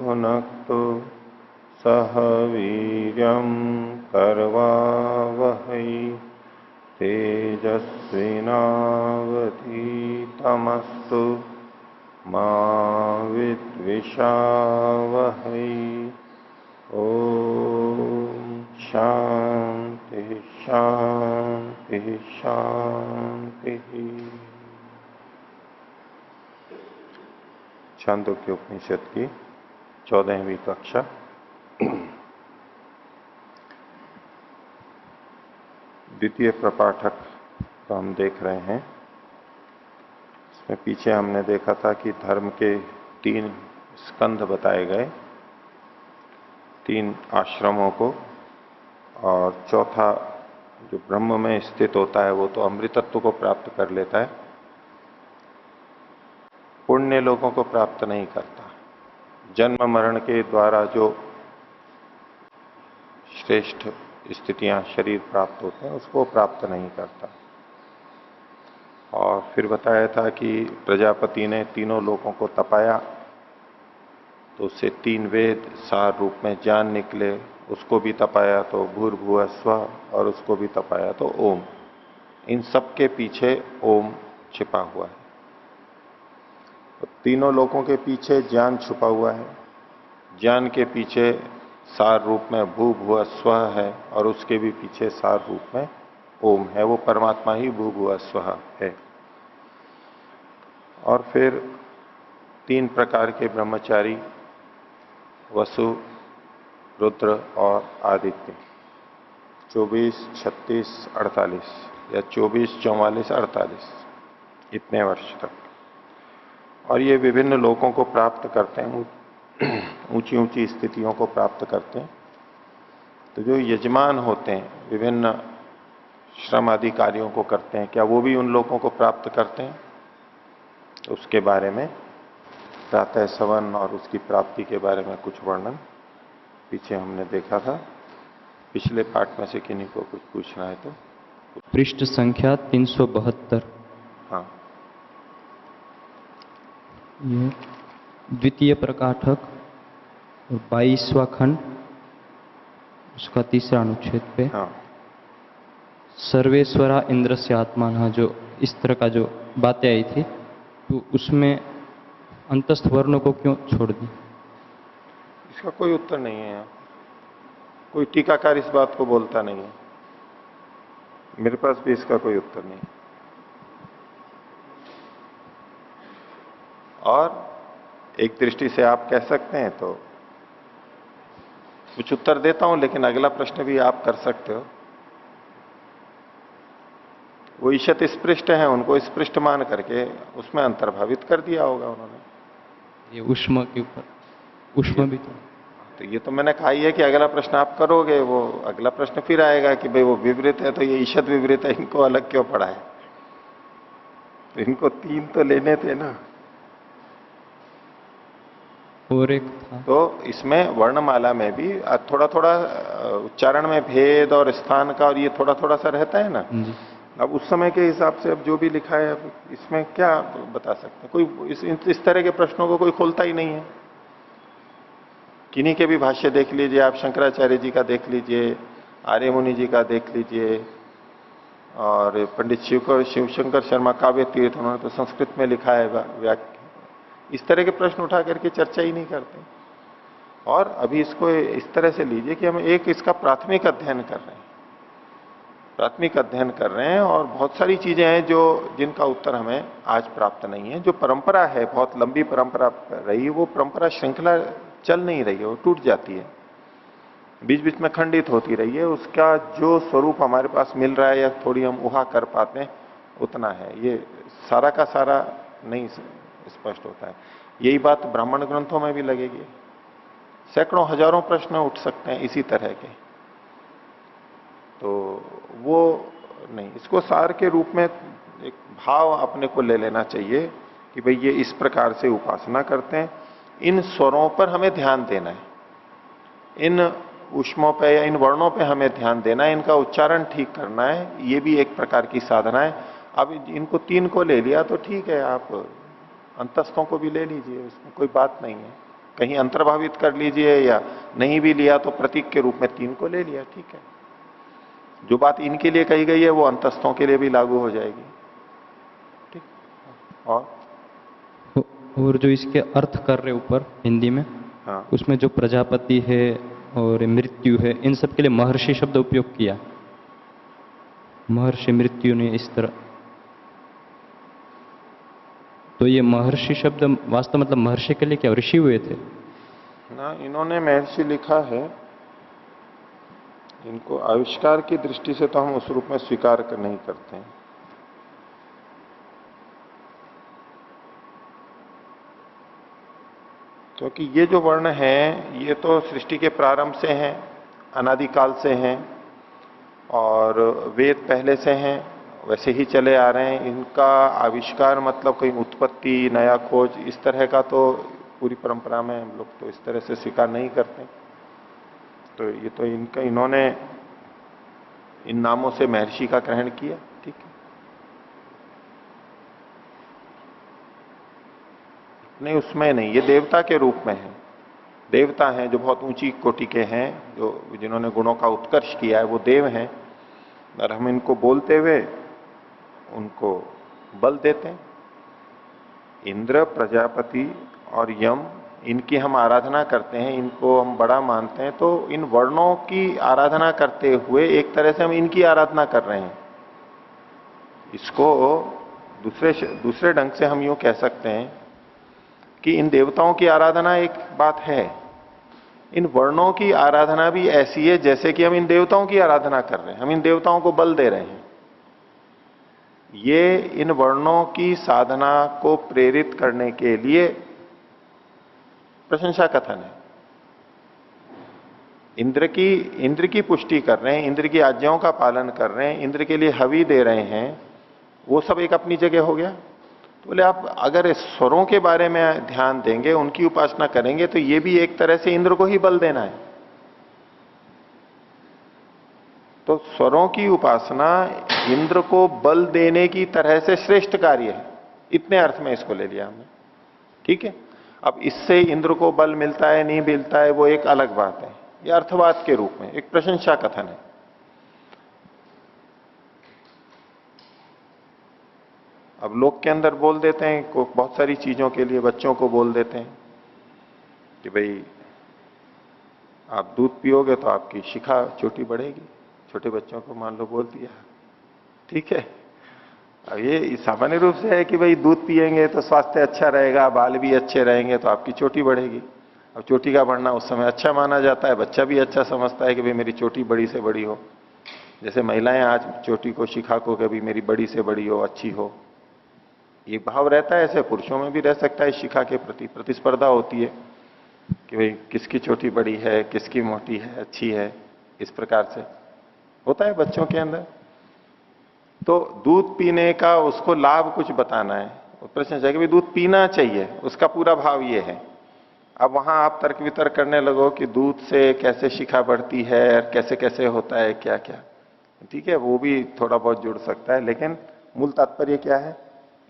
भुनक्तु सह वीर्यं करवावहै तेजस्विनावधीतमस्तु मा विद्विषावहै। ओम शांति शांति शांति। छांदोग्य उपनिषद की 14वीं कक्षा। द्वितीय प्रपाठक तो हम देख रहे हैं। इसमें पीछे हमने देखा था कि धर्म के 3 स्कंध बताए गए, 3 आश्रमों को, और चौथा जो ब्रह्म में स्थित होता है वो तो अमृतत्व को प्राप्त कर लेता है, पुण्य लोगों को प्राप्त नहीं करता। जन्म मरण के द्वारा जो श्रेष्ठ स्थितियां शरीर प्राप्त होते हैं उसको प्राप्त नहीं करता। और फिर बताया था कि प्रजापति ने तीनों लोगों को तपाया तो उससे 3 वेद सार रूप में ज्ञान निकले, उसको भी तपाया तो भूर्भुवः स्वः, और उसको भी तपाया तो ओम। इन सब के पीछे ओम छिपा हुआ है। तो तीनों लोगों के पीछे ज्ञान छुपा हुआ है, ज्ञान के पीछे सार रूप में भूर्भुवः स्वः है, और उसके भी पीछे सार रूप में ओम है। वो परमात्मा ही भूर्भुवः स्वः है। और फिर 3 प्रकार के ब्रह्मचारी, वसु, रुद्र और आदित्य, 24, 36, 48 या 24, 44, 48 इतने वर्ष तक। और ये विभिन्न लोगों को प्राप्त करते हैं, ऊंची ऊंची स्थितियों को प्राप्त करते हैं। तो जो यजमान होते हैं, विभिन्न श्रम आदि कार्यों को करते हैं, क्या वो भी उन लोगों को प्राप्त करते हैं? तो उसके बारे में प्रातः सवन और उसकी प्राप्ति के बारे में कुछ वर्णन पीछे हमने देखा था। पिछले पाठ में से किन्हीं को कुछ पूछना है तो पृष्ठ संख्या 372। हाँ, ये द्वितीय प्रकाठक और 22वां खंड, उसका 3रा अनुच्छेद पे। हाँ, सर्वेश्वरा इंद्र से आत्मा, जो इस तरह का जो बातें आई थी, तो उसमें अंतस्थ वर्णों को क्यों छोड़ दी? इसका कोई उत्तर नहीं है। कोई टीकाकार इस बात को बोलता नहीं है, मेरे पास भी इसका कोई उत्तर नहीं। और एक दृष्टि से आप कह सकते हैं तो कुछ उत्तर देता हूं, लेकिन अगला प्रश्न भी आप कर सकते हो। वो ईशत स्पृष्ट है, उनको स्पृष्ट मान करके उसमें अंतर्भावित कर दिया होगा उन्होंने। ये उष्मा के ऊपर, उष्मा भी तो ये तो मैंने कहा ही है कि अगला प्रश्न आप करोगे, वो अगला प्रश्न फिर आएगा कि भाई वो विवृत है तो ये ईशत विवृत है, इनको अलग क्यों पढ़ा है? तो इनको 3 तो लेने थे ना। और एक था तो इसमें वर्णमाला में भी थोड़ा थोड़ा उच्चारण में भेद और स्थान का, और ये थोड़ा थोड़ा सा रहता है ना जी। अब उस समय के हिसाब से अब जो भी लिखा है, अब इसमें क्या बता सकते हैं? कोई इस तरह के प्रश्नों को कोई खोलता ही नहीं है। किन्हीं के भी भाष्य देख लीजिए आप, शंकराचार्य जी का देख लीजिए, आर्य मुनि जी का देख लीजिए, और पंडित शिवशंकर शर्मा काव्य तीर्थ, उन्होंने तो संस्कृत में लिखा है व्याख्या। इस तरह के प्रश्न उठा करके चर्चा ही नहीं करते। और अभी इसको इस तरह से लीजिए कि हम एक इसका प्राथमिक अध्ययन कर रहे हैं, प्राथमिक अध्ययन कर रहे हैं, और बहुत सारी चीजें हैं जो जिनका उत्तर हमें आज प्राप्त नहीं है। जो परंपरा है, बहुत लंबी परंपरा रही, वो परंपरा श्रृंखला चल नहीं रही है, वो टूट जाती है, बीच बीच में खंडित होती रही है। उसका जो स्वरूप हमारे पास मिल रहा है या थोड़ी हम उहा कर पाते हैं उतना है, ये सारा का सारा नहीं स्पष्ट होता है। यही बात ब्राह्मण ग्रंथों में भी लगेगी। सैकड़ों हजारों प्रश्न उठ सकते हैं इसी तरह के, तो वो नहीं, इसको सार के रूप में एक भाव अपने को ले लेना चाहिए कि भाई ये इस प्रकार से उपासना करते हैं, इन स्वरों पर हमें ध्यान देना है, इन ऊष्मों पे या इन वर्णों पे हमें ध्यान देना है, इनका उच्चारण ठीक करना है, ये भी एक प्रकार की साधना है। अब इनको 3 को ले लिया तो ठीक है, आप अंतस्थों को भी ले लीजिए, उसमें कोई बात नहीं है। कहीं अंतर्भावित कर लीजिए, या नहीं भी लिया तो प्रतीक के रूप में 3 को ले लिया, ठीक है। जो बात इनके लिए कही गई है वो अंतस्थों के लिए भी लागू हो जाएगी, ठीक। और जो इसके अर्थ कर रहे ऊपर हिंदी में, हाँ, उसमें जो प्रजापति है और मृत्यु है, इन सब के लिए महर्षि शब्द उपयोग किया। महर्षि मृत्यु ने इस तरह, तो ये महर्षि शब्द वास्तव मतलब महर्षि के लिए क्या ऋषि हुए थे ना? इन्होंने महर्षि लिखा है, इनको आविष्कार की दृष्टि से तो हम उस रूप में स्वीकार कर नहीं करते हैं। क्योंकि ये जो वर्ण हैं ये तो सृष्टि के प्रारंभ से हैं, अनादिकाल से हैं, और वेद पहले से हैं, वैसे ही चले आ रहे हैं। इनका आविष्कार मतलब कोई उत्पत्ति, नया खोज, इस तरह का तो पूरी परंपरा में हम लोग तो इस तरह से स्वीकार नहीं करते। तो ये तो इन्होंने इन नामों से महर्षि का ग्रहण किया, ठीक है। नहीं, उसमें नहीं, ये देवता के रूप में है। देवता हैं जो बहुत ऊंची कोटि के हैं, जो जिन्होंने गुणों का उत्कर्ष किया है, वो देव हैं, और हम इनको बोलते हुए उनको बल देते हैं। इंद्र, प्रजापति और यम, इनकी हम आराधना करते हैं, इनको हम बड़ा मानते हैं। तो इन वर्णों की आराधना करते हुए एक तरह से हम इनकी आराधना कर रहे हैं। इसको दूसरे ढंग से हम यूं कह सकते हैं कि इन देवताओं की आराधना एक बात है, इन वर्णों की आराधना भी ऐसी है जैसे कि हम इन देवताओं की आराधना कर रहे हैं, हम इन देवताओं को बल दे रहे हैं। ये इन वर्णों की साधना को प्रेरित करने के लिए प्रशंसा कथन है। इंद्र की पुष्टि कर रहे हैं, इंद्र की आज्ञाओं का पालन कर रहे हैं, इंद्र के लिए हवि दे रहे हैं, वो सब एक अपनी जगह हो गया। तो बोले आप अगर स्वरों के बारे में ध्यान देंगे, उनकी उपासना करेंगे, तो ये भी एक तरह से इंद्र को ही बल देना है। तो स्वरों की उपासना इंद्र को बल देने की तरह से श्रेष्ठ कार्य है, इतने अर्थ में इसको ले लिया हमने, ठीक है। अब इससे इंद्र को बल मिलता है नहीं मिलता है वो एक अलग बात है, यह अर्थवाद के रूप में एक प्रशंसा कथन है। अब लोग के अंदर बोल देते हैं को बहुत सारी चीजों के लिए, बच्चों को बोल देते हैं कि भाई आप दूध पियोगे तो आपकी शिखा चोटी बढ़ेगी। छोटे बच्चों को मान लो बोल दिया, ठीक है। अब ये सामान्य रूप से है कि भाई दूध पिएंगे तो स्वास्थ्य अच्छा रहेगा, बाल भी अच्छे रहेंगे तो आपकी चोटी बढ़ेगी। अब चोटी का बढ़ना उस समय अच्छा माना जाता है, बच्चा भी अच्छा समझता है कि भाई मेरी चोटी बड़ी से बड़ी हो। जैसे महिलाएं आज चोटी को, शिखा को कभी मेरी बड़ी से बड़ी हो, अच्छी हो, ये भाव रहता है। ऐसे पुरुषों में भी रह सकता है, शिखा के प्रति प्रतिस्पर्धा होती है कि भाई किसकी चोटी बड़ी है, किसकी मोटी है, अच्छी है, इस प्रकार से होता है बच्चों के अंदर। तो दूध पीने का उसको लाभ कुछ बताना है, प्रश्न है कि भाई दूध पीना चाहिए, उसका पूरा भाव ये है। अब वहां आप तर्क वितर्क करने लगो कि दूध से कैसे शिखा बढ़ती है, कैसे कैसे होता है, क्या क्या, ठीक है, वो भी थोड़ा बहुत जुड़ सकता है, लेकिन मूल तात्पर्य क्या है,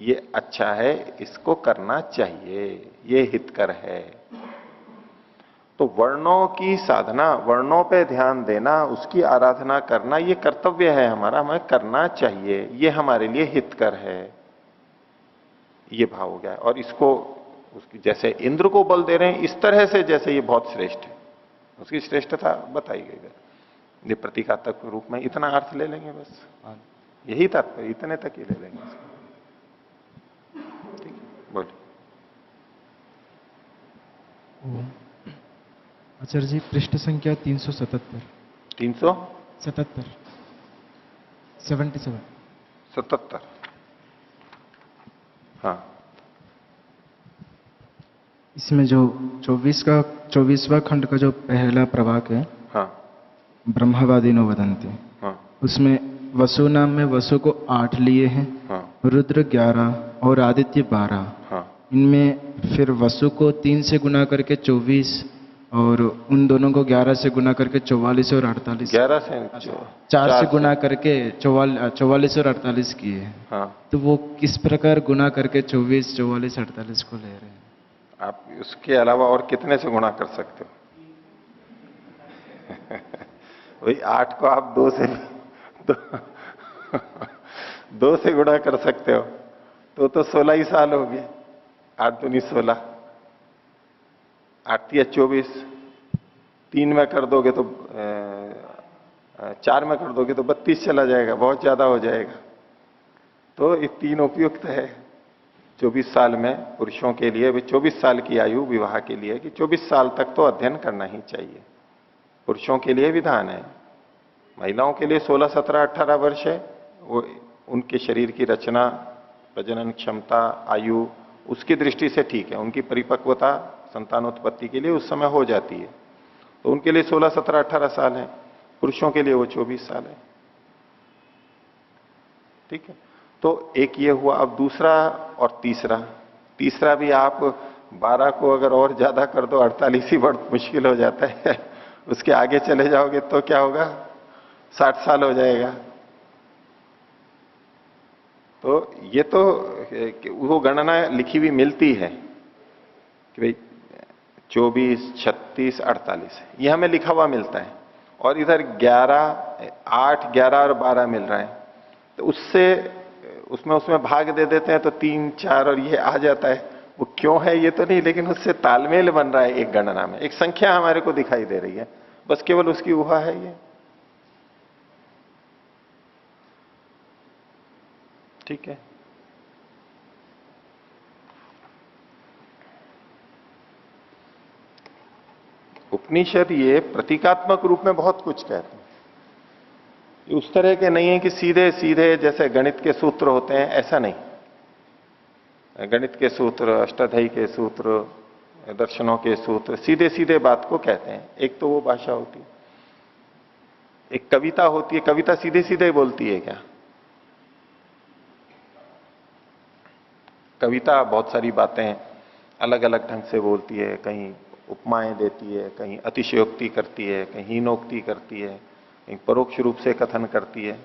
ये अच्छा है, इसको करना चाहिए, ये हितकर है। तो वर्णों की साधना, वर्णों पे ध्यान देना, उसकी आराधना करना, ये कर्तव्य है हमारा, हमें करना चाहिए, ये हमारे लिए हितकर है, ये भाव हो गया। और इसको उसकी जैसे इंद्र को बल दे रहे हैं, इस तरह से जैसे ये बहुत श्रेष्ठ है, उसकी श्रेष्ठता बताई गई है। ये प्रतीकात्मक रूप में इतना अर्थ ले लेंगे, बस यही तात्पर्य, इतने तक ही ले लेंगे, ठीक है। बोलिए। आचार्य जी, पृष्ठ संख्या 377। 377 77। हाँ, इसमें जो 24वां खंड का जो पहला प्रभाग है, हाँ, ब्रह्मवादिनो वदन्ति, हाँ, उसमें वसु नाम में वसु को 8 लिए हैं, हाँ, रुद्र 11 और आदित्य 12। हाँ, इनमें फिर वसु को 3 से गुना करके 24 और उन दोनों को 11 से गुना करके 44 और 48। 11 से 4 से गुना करके 44 और 48 किए हैं। हाँ, तो वो किस प्रकार गुना करके 24, 44, 48 को ले रहे हैं? आप उसके अलावा और कितने से गुणा कर सकते हो? वही 8 को आप 2 से दो, 2 से गुणा कर सकते हो तो 16 ही साल हो गए। 8 दूनी 16, 8 या 24, 3 में कर दोगे तो 4 में कर दोगे तो 32 चला जाएगा, बहुत ज्यादा हो जाएगा। तो ये 3 उपयुक्त है 24 साल में पुरुषों के लिए। 24 साल की आयु विवाह के लिए कि 24 साल तक तो अध्ययन करना ही चाहिए। पुरुषों के लिए विधान है, महिलाओं के लिए 16, 17, 18 वर्ष है। वो उनके शरीर की रचना, प्रजनन क्षमता, आयु उसकी दृष्टि से ठीक है। उनकी परिपक्वता संतानोत्पत्ति के लिए उस समय हो जाती है, तो उनके लिए 16, 17, 18 साल है। पुरुषों के लिए वो 24 साल है। ठीक है, तो एक ये हुआ। अब दूसरा और तीसरा भी आप 12 को अगर और ज्यादा कर दो 48 ही बहुत मुश्किल हो जाता है। उसके आगे चले जाओगे तो क्या होगा, 60 साल हो जाएगा। तो ये तो वो गणना लिखी हुई मिलती है कि भाई 24, 36, 48 ये हमें लिखा हुआ मिलता है, और इधर 8, 11 और 12 मिल रहा है। तो उसमें भाग दे देते हैं तो 3, 4 और ये आ जाता है। वो क्यों है ये तो नहीं, लेकिन उससे तालमेल बन रहा है एक गणना में, एक संख्या हमारे को दिखाई दे रही है, बस केवल उसकी ऊहा है ये। ठीक है, उपनिषद ये प्रतीकात्मक रूप में बहुत कुछ कहते हैं। ये उस तरह के नहीं है कि सीधे सीधे जैसे गणित के सूत्र होते हैं, ऐसा नहीं। गणित के सूत्र, अष्टाध्यायी के सूत्र, दर्शनों के सूत्र सीधे सीधे बात को कहते हैं। एक तो वो भाषा होती है, एक कविता होती है। कविता सीधे सीधे बोलती है क्या? कविता बहुत सारी बातें अलग अलग ढंग से बोलती है, कहीं उपमाएं देती है, कहीं अतिशयोक्ति करती है, कहीं हीनोक्ति करती है, कहीं परोक्ष रूप से कथन करती है।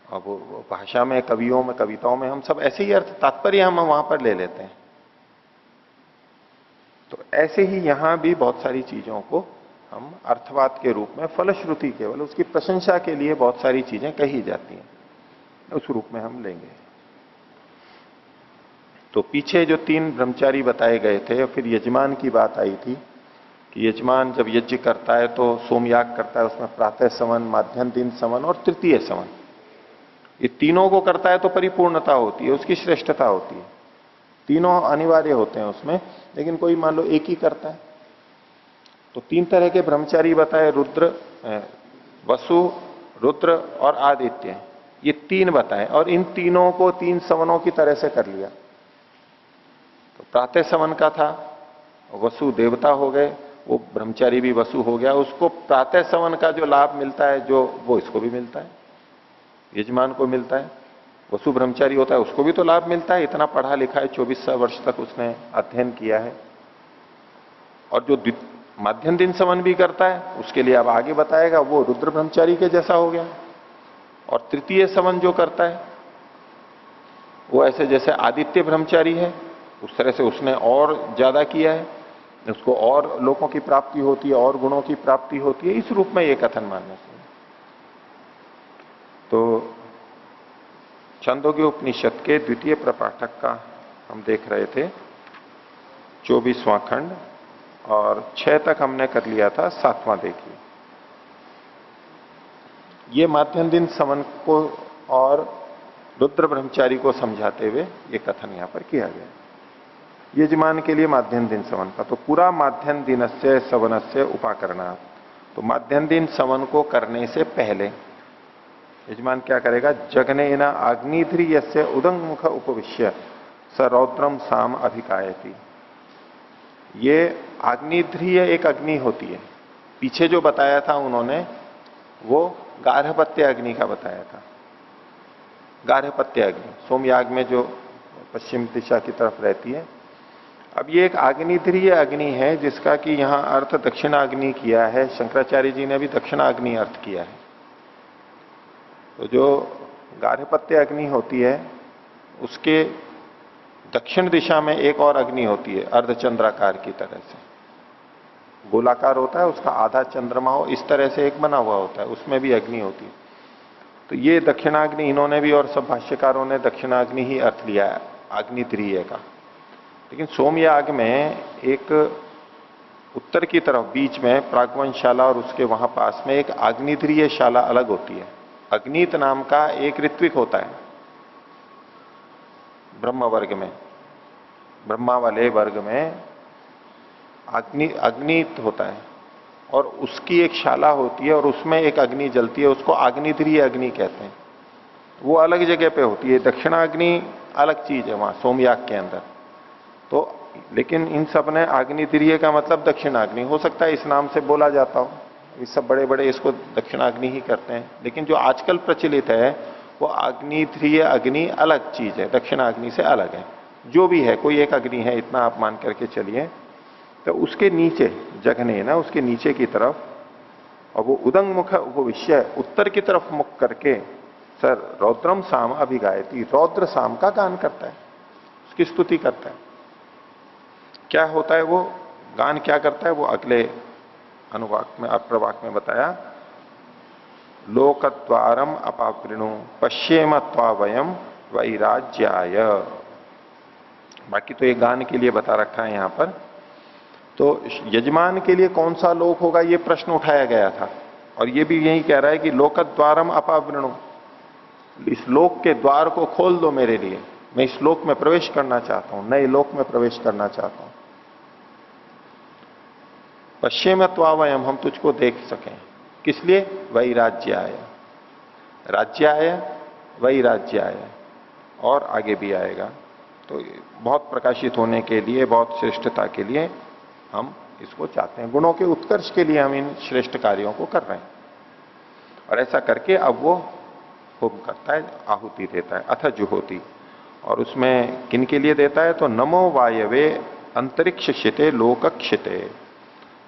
अब वो भाषा में, कवियों में, कविताओं में हम सब ऐसे ही अर्थ तात्पर्य हम वहां पर ले लेते हैं। तो ऐसे ही यहां भी बहुत सारी चीजों को हम अर्थवाद के रूप में, फलश्रुति केवल उसकी प्रशंसा के लिए बहुत सारी चीजें कही जाती हैं, उस रूप में हम लेंगे। तो पीछे जो 3 ब्रह्मचारी बताए गए थे, और फिर यजमान की बात आई थी कि यजमान जब यज्ञ करता है तो सोमयाग करता है, उसमें प्रातः सवन, माध्याह्न दिन सवन और तृतीय सवन, ये तीनों को करता है तो परिपूर्णता होती है, उसकी श्रेष्ठता होती है। तीनों अनिवार्य होते हैं उसमें, लेकिन कोई मान लो एक ही करता है। तो 3 तरह के ब्रह्मचारी बताए, वसु, रुद्र और आदित्य, ये 3 बताए, और इन तीनों को 3 सवनों की तरह से कर लिया। तो प्रातः सवन का था, वसु देवता हो गए, वो ब्रह्मचारी भी वसु हो गया, उसको प्रातः सवन का जो लाभ मिलता है, जो वो इसको भी मिलता है, यजमान को मिलता है। वसु ब्रह्मचारी होता है, उसको भी तो लाभ मिलता है, इतना पढ़ा लिखा है, 24 वर्ष तक उसने अध्ययन किया है। और जो माध्यम दिन सवन भी करता है, उसके लिए अब आगे बताएगा, वो रुद्र ब्रह्मचारी के जैसा हो गया। और तृतीय सवन जो करता है, वो ऐसे जैसे आदित्य ब्रह्मचारी है, उस तरह से उसने और ज्यादा किया है, उसको और लोगों की प्राप्ति होती है, और गुणों की प्राप्ति होती है। इस रूप में ये कथन मानना चाहिए। तो छंदोग्य उपनिषद के द्वितीय प्रपाठक का हम देख रहे थे 24वां खंड, और 6 तक हमने कर लिया था, 7वां देखिए। ये माध्यम दिन सवन को और रुद्र ब्रह्मचारी को समझाते हुए ये कथन यहां पर किया गया। यजमान के लिए माध्यम दिन सवन का, तो पूरा माध्यम दिन से सवन से उपाकरणा। तो माध्यम दिन सवन को करने से पहले यजमान क्या करेगा? जगने न अग्निध्रिय से उदंग मुख उपविश्य स रौद्रम साम अभिकायति। ये अग्निध्रिय एक अग्नि होती है। पीछे जो बताया था उन्होंने, वो गार्हपत्य अग्नि का बताया था। गार्हपत्य अग्नि सोमयाग में जो पश्चिम दिशा की तरफ रहती है। अब ये एक अग्निध्रिय अग्नि है, जिसका कि यहां अर्थ दक्षिणाग्नि किया है। शंकराचार्य जी ने भी दक्षिणाग्नि अर्थ किया है। तो जो गार्हपत्य अग्नि होती है, उसके दक्षिण दिशा में एक और अग्नि होती है अर्धचंद्राकार की तरह से, गोलाकार होता है, उसका आधा चंद्रमा हो, इस तरह से एक बना हुआ होता है, उसमें भी अग्नि होती है। तो ये दक्षिणाग्नि इन्होंने भी और सब भाष्यकारों ने दक्षिणाग्नि ही अर्थ लिया है अग्नित्रिय का। लेकिन सोमयाग में एक उत्तर की तरफ बीच में प्रागवंशाला और उसके वहां पास में एक आग्नित्रिय शाला अलग होती है। अग्नित नाम का एक ऋत्विक होता है ब्रह्म वर्ग में, ब्रह्मा वाले वर्ग में अग्नित होता है और उसकी एक शाला होती है और उसमें एक अग्नि जलती है, उसको आग्नित्रिय अग्नि कहते हैं। वो अलग जगह पे होती है, दक्षिणाग्नि अलग चीज है वहां सोमयाग के अंदर। तो लेकिन इन सब ने आग्नित्रिय का मतलब दक्षिणाग्नि, हो सकता है इस नाम से बोला जाता हो, ये सब बड़े बड़े इसको दक्षिणाग्नि ही करते हैं। लेकिन जो आजकल प्रचलित है वो आग्नित्रिय अग्नि अलग चीज है, दक्षिणाग्नि से अलग है। जो भी है कोई एक अग्नि है, इतना आप मान करके चलिए। तो उसके नीचे जगने ना, उसके नीचे की तरफ, और वो उदंग मुख उपविश्य उत्तर की तरफ मुख करके सर रौद्रम साम अभिगायती, रौद्र साम का गान करता है, उसकी स्तुति करता है। क्या होता है वो गान, क्या करता है वो अगले अनुवाक में अप्रवाक में बताया। लोकद्वारम अपावृणु पश्येम त्वावयम वैराज्याय। बाकी तो ये गान के लिए बता रखा है यहां पर। तो यजमान के लिए कौन सा लोक होगा ये प्रश्न उठाया गया था, और ये भी यही कह रहा है कि लोकद्वारम अपावृणु, इस लोक के द्वार को खोल दो मेरे लिए, मैं इस लोक में प्रवेश करना चाहता हूं, नए लोक में प्रवेश करना चाहता हूं। पश्चिम त्वावयम, हम तुझको देख सकें, किस लिए? वैराज्याय, राज्याय वैराज्याय, और आगे भी आएगा। तो बहुत प्रकाशित होने के लिए, बहुत श्रेष्ठता के लिए हम इसको चाहते हैं, गुणों के उत्कर्ष के लिए हम इन श्रेष्ठ कार्यों को कर रहे हैं। और ऐसा करके अब वो होम करता है, आहुति देता है, अथ जुहोति। और उसमें किन के लिए देता है? तो नमो वायवे अंतरिक्ष क्षिते लोकक्षिते,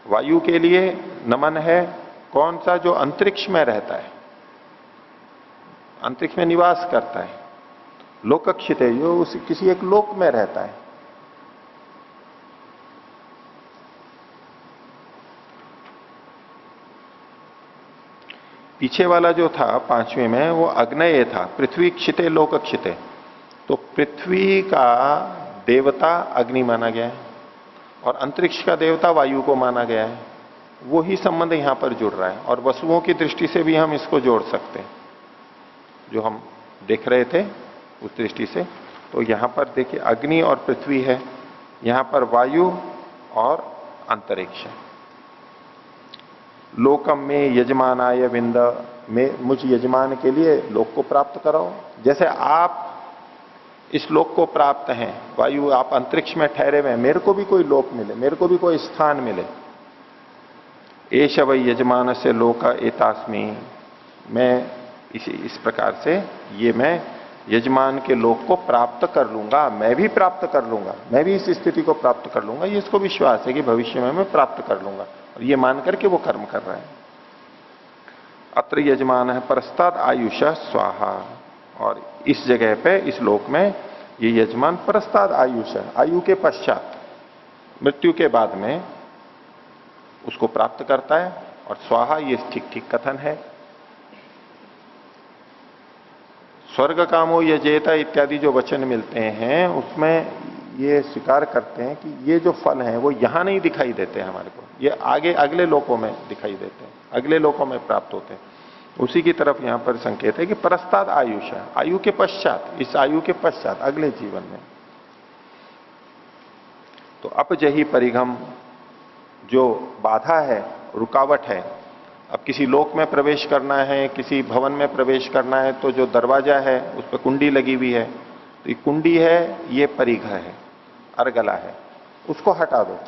वायु के लिए नमन है। कौन सा? जो अंतरिक्ष में रहता है, अंतरिक्ष में निवास करता है। लोकक्षिते, जो उस किसी एक लोक में रहता है। पीछे वाला जो था पांचवें में वो अग्नय था, पृथ्वी क्षिते लोकक्षिते। तो पृथ्वी का देवता अग्नि माना गया है और अंतरिक्ष का देवता वायु को माना गया है। वो ही संबंध यहां पर जुड़ रहा है, और वसुओं की दृष्टि से भी हम इसको जोड़ सकते हैं, जो हम देख रहे थे उस दृष्टि से। तो यहां पर देखिए अग्नि और पृथ्वी है, यहां पर वायु और अंतरिक्ष है। लोकम में यजमानाय विंद, में मुझ यजमान के लिए लोक को प्राप्त कराओ। जैसे आप इस लोक को प्राप्त हैं, वायु आप अंतरिक्ष में ठहरे हुए हैं, मेरे को भी कोई लोक मिले, मेरे को भी कोई स्थान मिले। एष वै यजमान से लोक एतास्मि, मैं इस प्रकार से ये मैं यजमान के लोक को प्राप्त कर लूंगा, मैं भी प्राप्त कर लूंगा, मैं भी इस स्थिति को प्राप्त कर लूंगा। ये इसको विश्वास है कि भविष्य में मैं प्राप्त कर लूंगा, और ये मान करके वो कर्म कर रहा है। अत्र यजमान है परस्ताद आयुष स्वाहा, और इस जगह पे इस लोक में ये यजमान परस्ताद आयुष है, आयु के पश्चात, मृत्यु के बाद में उसको प्राप्त करता है। और स्वाहा ये ठीक ठीक कथन है। स्वर्ग कामो यजेता इत्यादि जो वचन मिलते हैं उसमें ये स्वीकार करते हैं कि ये जो फल हैं वो यहां नहीं दिखाई देते हमारे को, ये आगे अगले लोकों में दिखाई देते हैं, अगले लोकों में प्राप्त होते हैं। उसी की तरफ यहां पर संकेत है कि परस्ताद आयुष है, आयु के पश्चात, इस आयु के पश्चात अगले जीवन में। तो अपजही परिघम, जो बाधा है, रुकावट है, अब किसी लोक में प्रवेश करना है, किसी भवन में प्रवेश करना है, तो जो दरवाजा है उस पर कुंडी लगी हुई है, तो ये कुंडी है, ये परिघ है, अर्गला है, उसको हटा दो।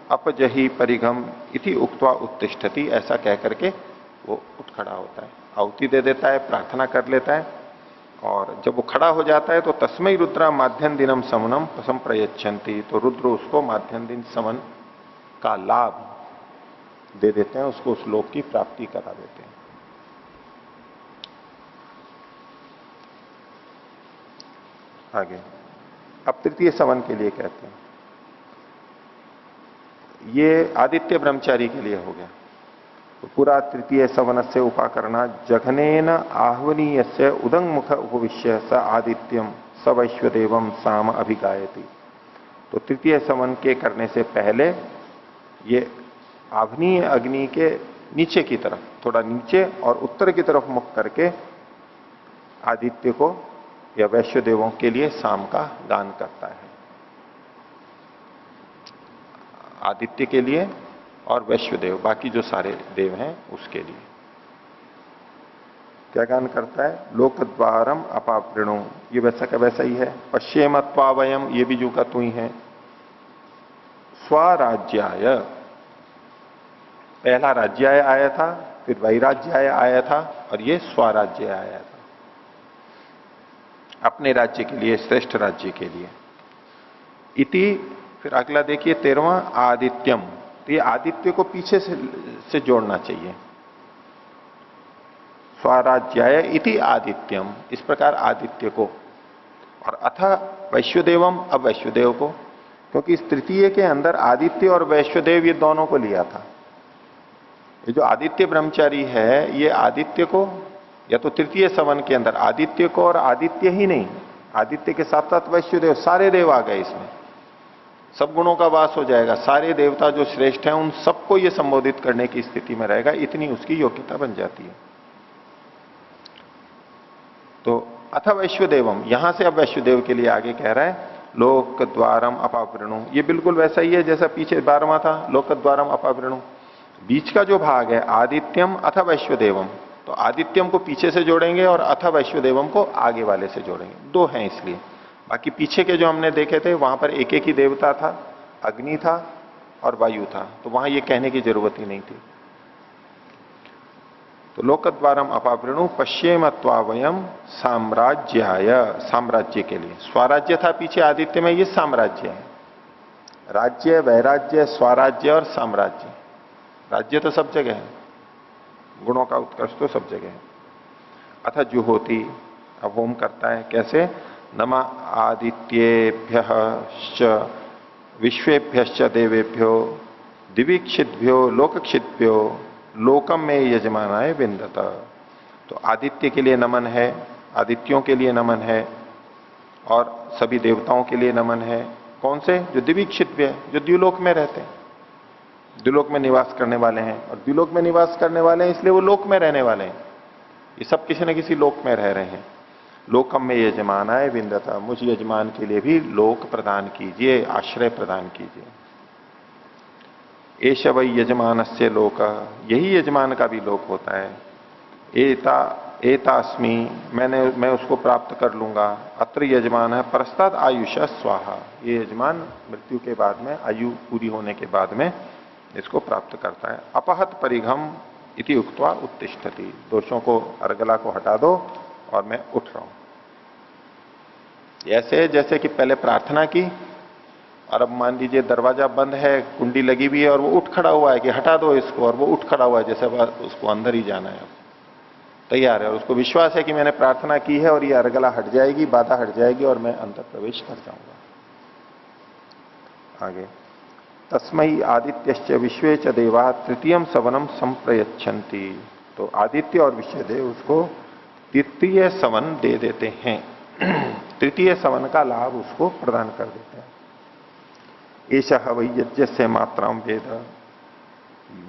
अपजही परिघम इति उक्त्वा उत्तिष्ठति, ऐसा कह करके वो उठ खड़ा होता है, आहुति दे देता है, प्रार्थना कर लेता है। और जब वो खड़ा हो जाता है तो तस्मै रुद्रा माध्यम दिनम समनम संप्रयच्छन्ति, तो रुद्र उसको माध्यम दिन समन का लाभ दे देते हैं, उसको उस लोक की प्राप्ति करा देते हैं। आगे अब तृतीय सवन के लिए कहते हैं, ये आदित्य ब्रह्मचारी के लिए हो गया। तो पूरा तृतीय सवन से उपाकरणा जघनेन आह्वनीय से उदंग मुख उपविश्य स आदित्यम स वैश्वदेवम साम अभिगायति। तो तृतीय सवन के करने से पहले ये आभनीय अग्नि के नीचे की तरफ, थोड़ा नीचे और उत्तर की तरफ मुख करके आदित्य को या वैश्वदेवों के लिए साम का गान करता है। आदित्य के लिए और वैश्वदेव, बाकी जो सारे देव हैं उसके लिए क्या गान करता है? लोकद्वारम अपावृणु, ये वैसा का वैसा ही है। पश्येमत्वावयम, ये भी जू का तू ही है। स्वराज्याय, पहला राज्याय आया था, फिर वैराज्याय आया था, और ये स्वराज्य आया था, अपने राज्य के लिए, श्रेष्ठ राज्य के लिए। इति, फिर अगला देखिए 13वां, आदित्यम। तो ये आदित्य को पीछे से जोड़ना चाहिए। स्वराज्याय इति आदित्यम, इस प्रकार आदित्य को, और अथ वैश्वदेवम, अब वैश्वदेव को, क्योंकि इस तृतीय के अंदर आदित्य और वैश्वदेव ये दोनों को लिया था। ये जो आदित्य ब्रह्मचारी है, ये आदित्य को, या तो तृतीय सवन के अंदर आदित्य को, और आदित्य ही नहीं, आदित्य के साथ साथ वैश्वदेव, सारे देव आ गए इसमें, सब गुणों का वास हो जाएगा। सारे देवता जो श्रेष्ठ हैं उन सबको ये संबोधित करने की स्थिति में रहेगा, इतनी उसकी योग्यता बन जाती है। तो अथ वैश्वदेवम, यहां से अब वैश्वदेव के लिए आगे कह रहा है लोक द्वारम अपावृणु। ये बिल्कुल वैसा ही है जैसा पीछे 12वां था, लोक द्वारम अपावृणु। बीच का जो भाग है आदित्यम अथ वैश्वदेवम, तो आदित्यम को पीछे से जोड़ेंगे और अथ वैश्वदेवम को आगे वाले से जोड़ेंगे, दो हैं इसलिए। बाकी पीछे के जो हमने देखे थे वहां पर एक एक ही देवता था, अग्नि था और वायु था, तो वहां ये कहने की जरूरत ही नहीं थी। तो लोकद्वारम अपावृणु पश्येमत्वावयम साम्राज्याय, साम्राज्य के लिए। स्वराज्य था पीछे आदित्य में, ये साम्राज्य है। राज्य, वैराज्य, स्वराज्य और साम्राज्य। राज्य तो सब जगह है, गुणों का उत्कर्ष तो सब जगह है। अथ जुहोति, अब होम करता है, कैसे? नमा आदित्येभ्यश्च विश्वेभ्यश्च देवेभ्यो दिवीक्षितभ्यो लोकक्षितभ्यो लोकम में यजमानाय विंदत। तो आदित्य के लिए नमन है, आदित्यों के लिए नमन है, और सभी देवताओं के लिए नमन है। कौन से? जो दिवीक्षितभ्य, जो द्युलोक में रहते हैं, द्युलोक में निवास करने वाले हैं। और द्युलोक में निवास करने वाले हैं इसलिए वो लोक में रहने वाले हैं, ये सब किसी न किसी लोक में रह रहे हैं। लोकम में यजमानाय विंदता, मुझ यजमान के लिए भी लोक प्रदान कीजिए, आश्रय प्रदान कीजिए। एष वै यजमानस्य लोक, यही यजमान का भी लोक होता है। एतास्मि, मैं उसको प्राप्त कर लूंगा। अत्र यजमान है परस्ताद आयुष स्वाहा, ये यजमान मृत्यु के बाद में, आयु पूरी होने के बाद में इसको प्राप्त करता है। अपहत परिघम इति उक्त्वा उत्तिष्ठति, दोषों को, अर्गला को हटा दो और मैं उठ रहा हूं। ऐसे जैसे कि पहले प्रार्थना की और अब मान लीजिए दरवाजा बंद है, कुंडी लगी हुई है और वो उठ खड़ा हुआ है कि हटा दो इसको, और वो उठ खड़ा हुआ है जैसे उसको अंदर ही जाना है, अब तैयार है, और उसको विश्वास है कि मैंने प्रार्थना की है और ये अर्गला हट जाएगी, बाधा हट जाएगी और मैं अंदर प्रवेश कर जाऊंगा। आगे, तस्मई आदित्यश्च विश्वे च देवा तृतीयम सवनम संप्रयच्छन्ति। तो आदित्य और विश्व देव उसको तृतीय सवन दे देते हैं, तृतीय सवन का लाभ उसको प्रदान कर देते हैं। एषः वै यज्ञ से मात्रा वेद,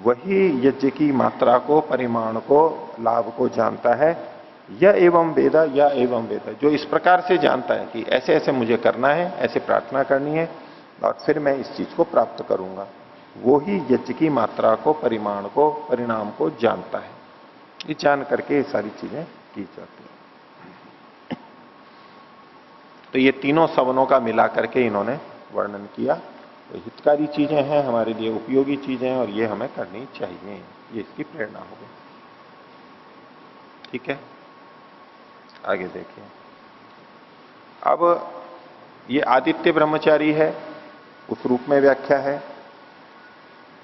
वही यज्ञ की मात्रा को, परिमाण को, लाभ को जानता है। यह एवं वेद, या एवं वेद, जो इस प्रकार से जानता है कि ऐसे ऐसे मुझे करना है, ऐसे प्रार्थना करनी है और फिर मैं इस चीज को प्राप्त करूंगा, वो ही यज्ञ की मात्रा को, परिमाण को, परिणाम को जानता है। ये जान करके ये सारी चीजें की जाती है। तो ये तीनों सवनों का मिला करके इन्होंने वर्णन किया। तो हितकारी चीजें हैं, हमारे लिए उपयोगी चीजें हैं और ये हमें करनी चाहिए, ये इसकी प्रेरणा होगी। ठीक है, आगे देखिए। अब ये आदित्य ब्रह्मचारी है, उस रूप में व्याख्या है।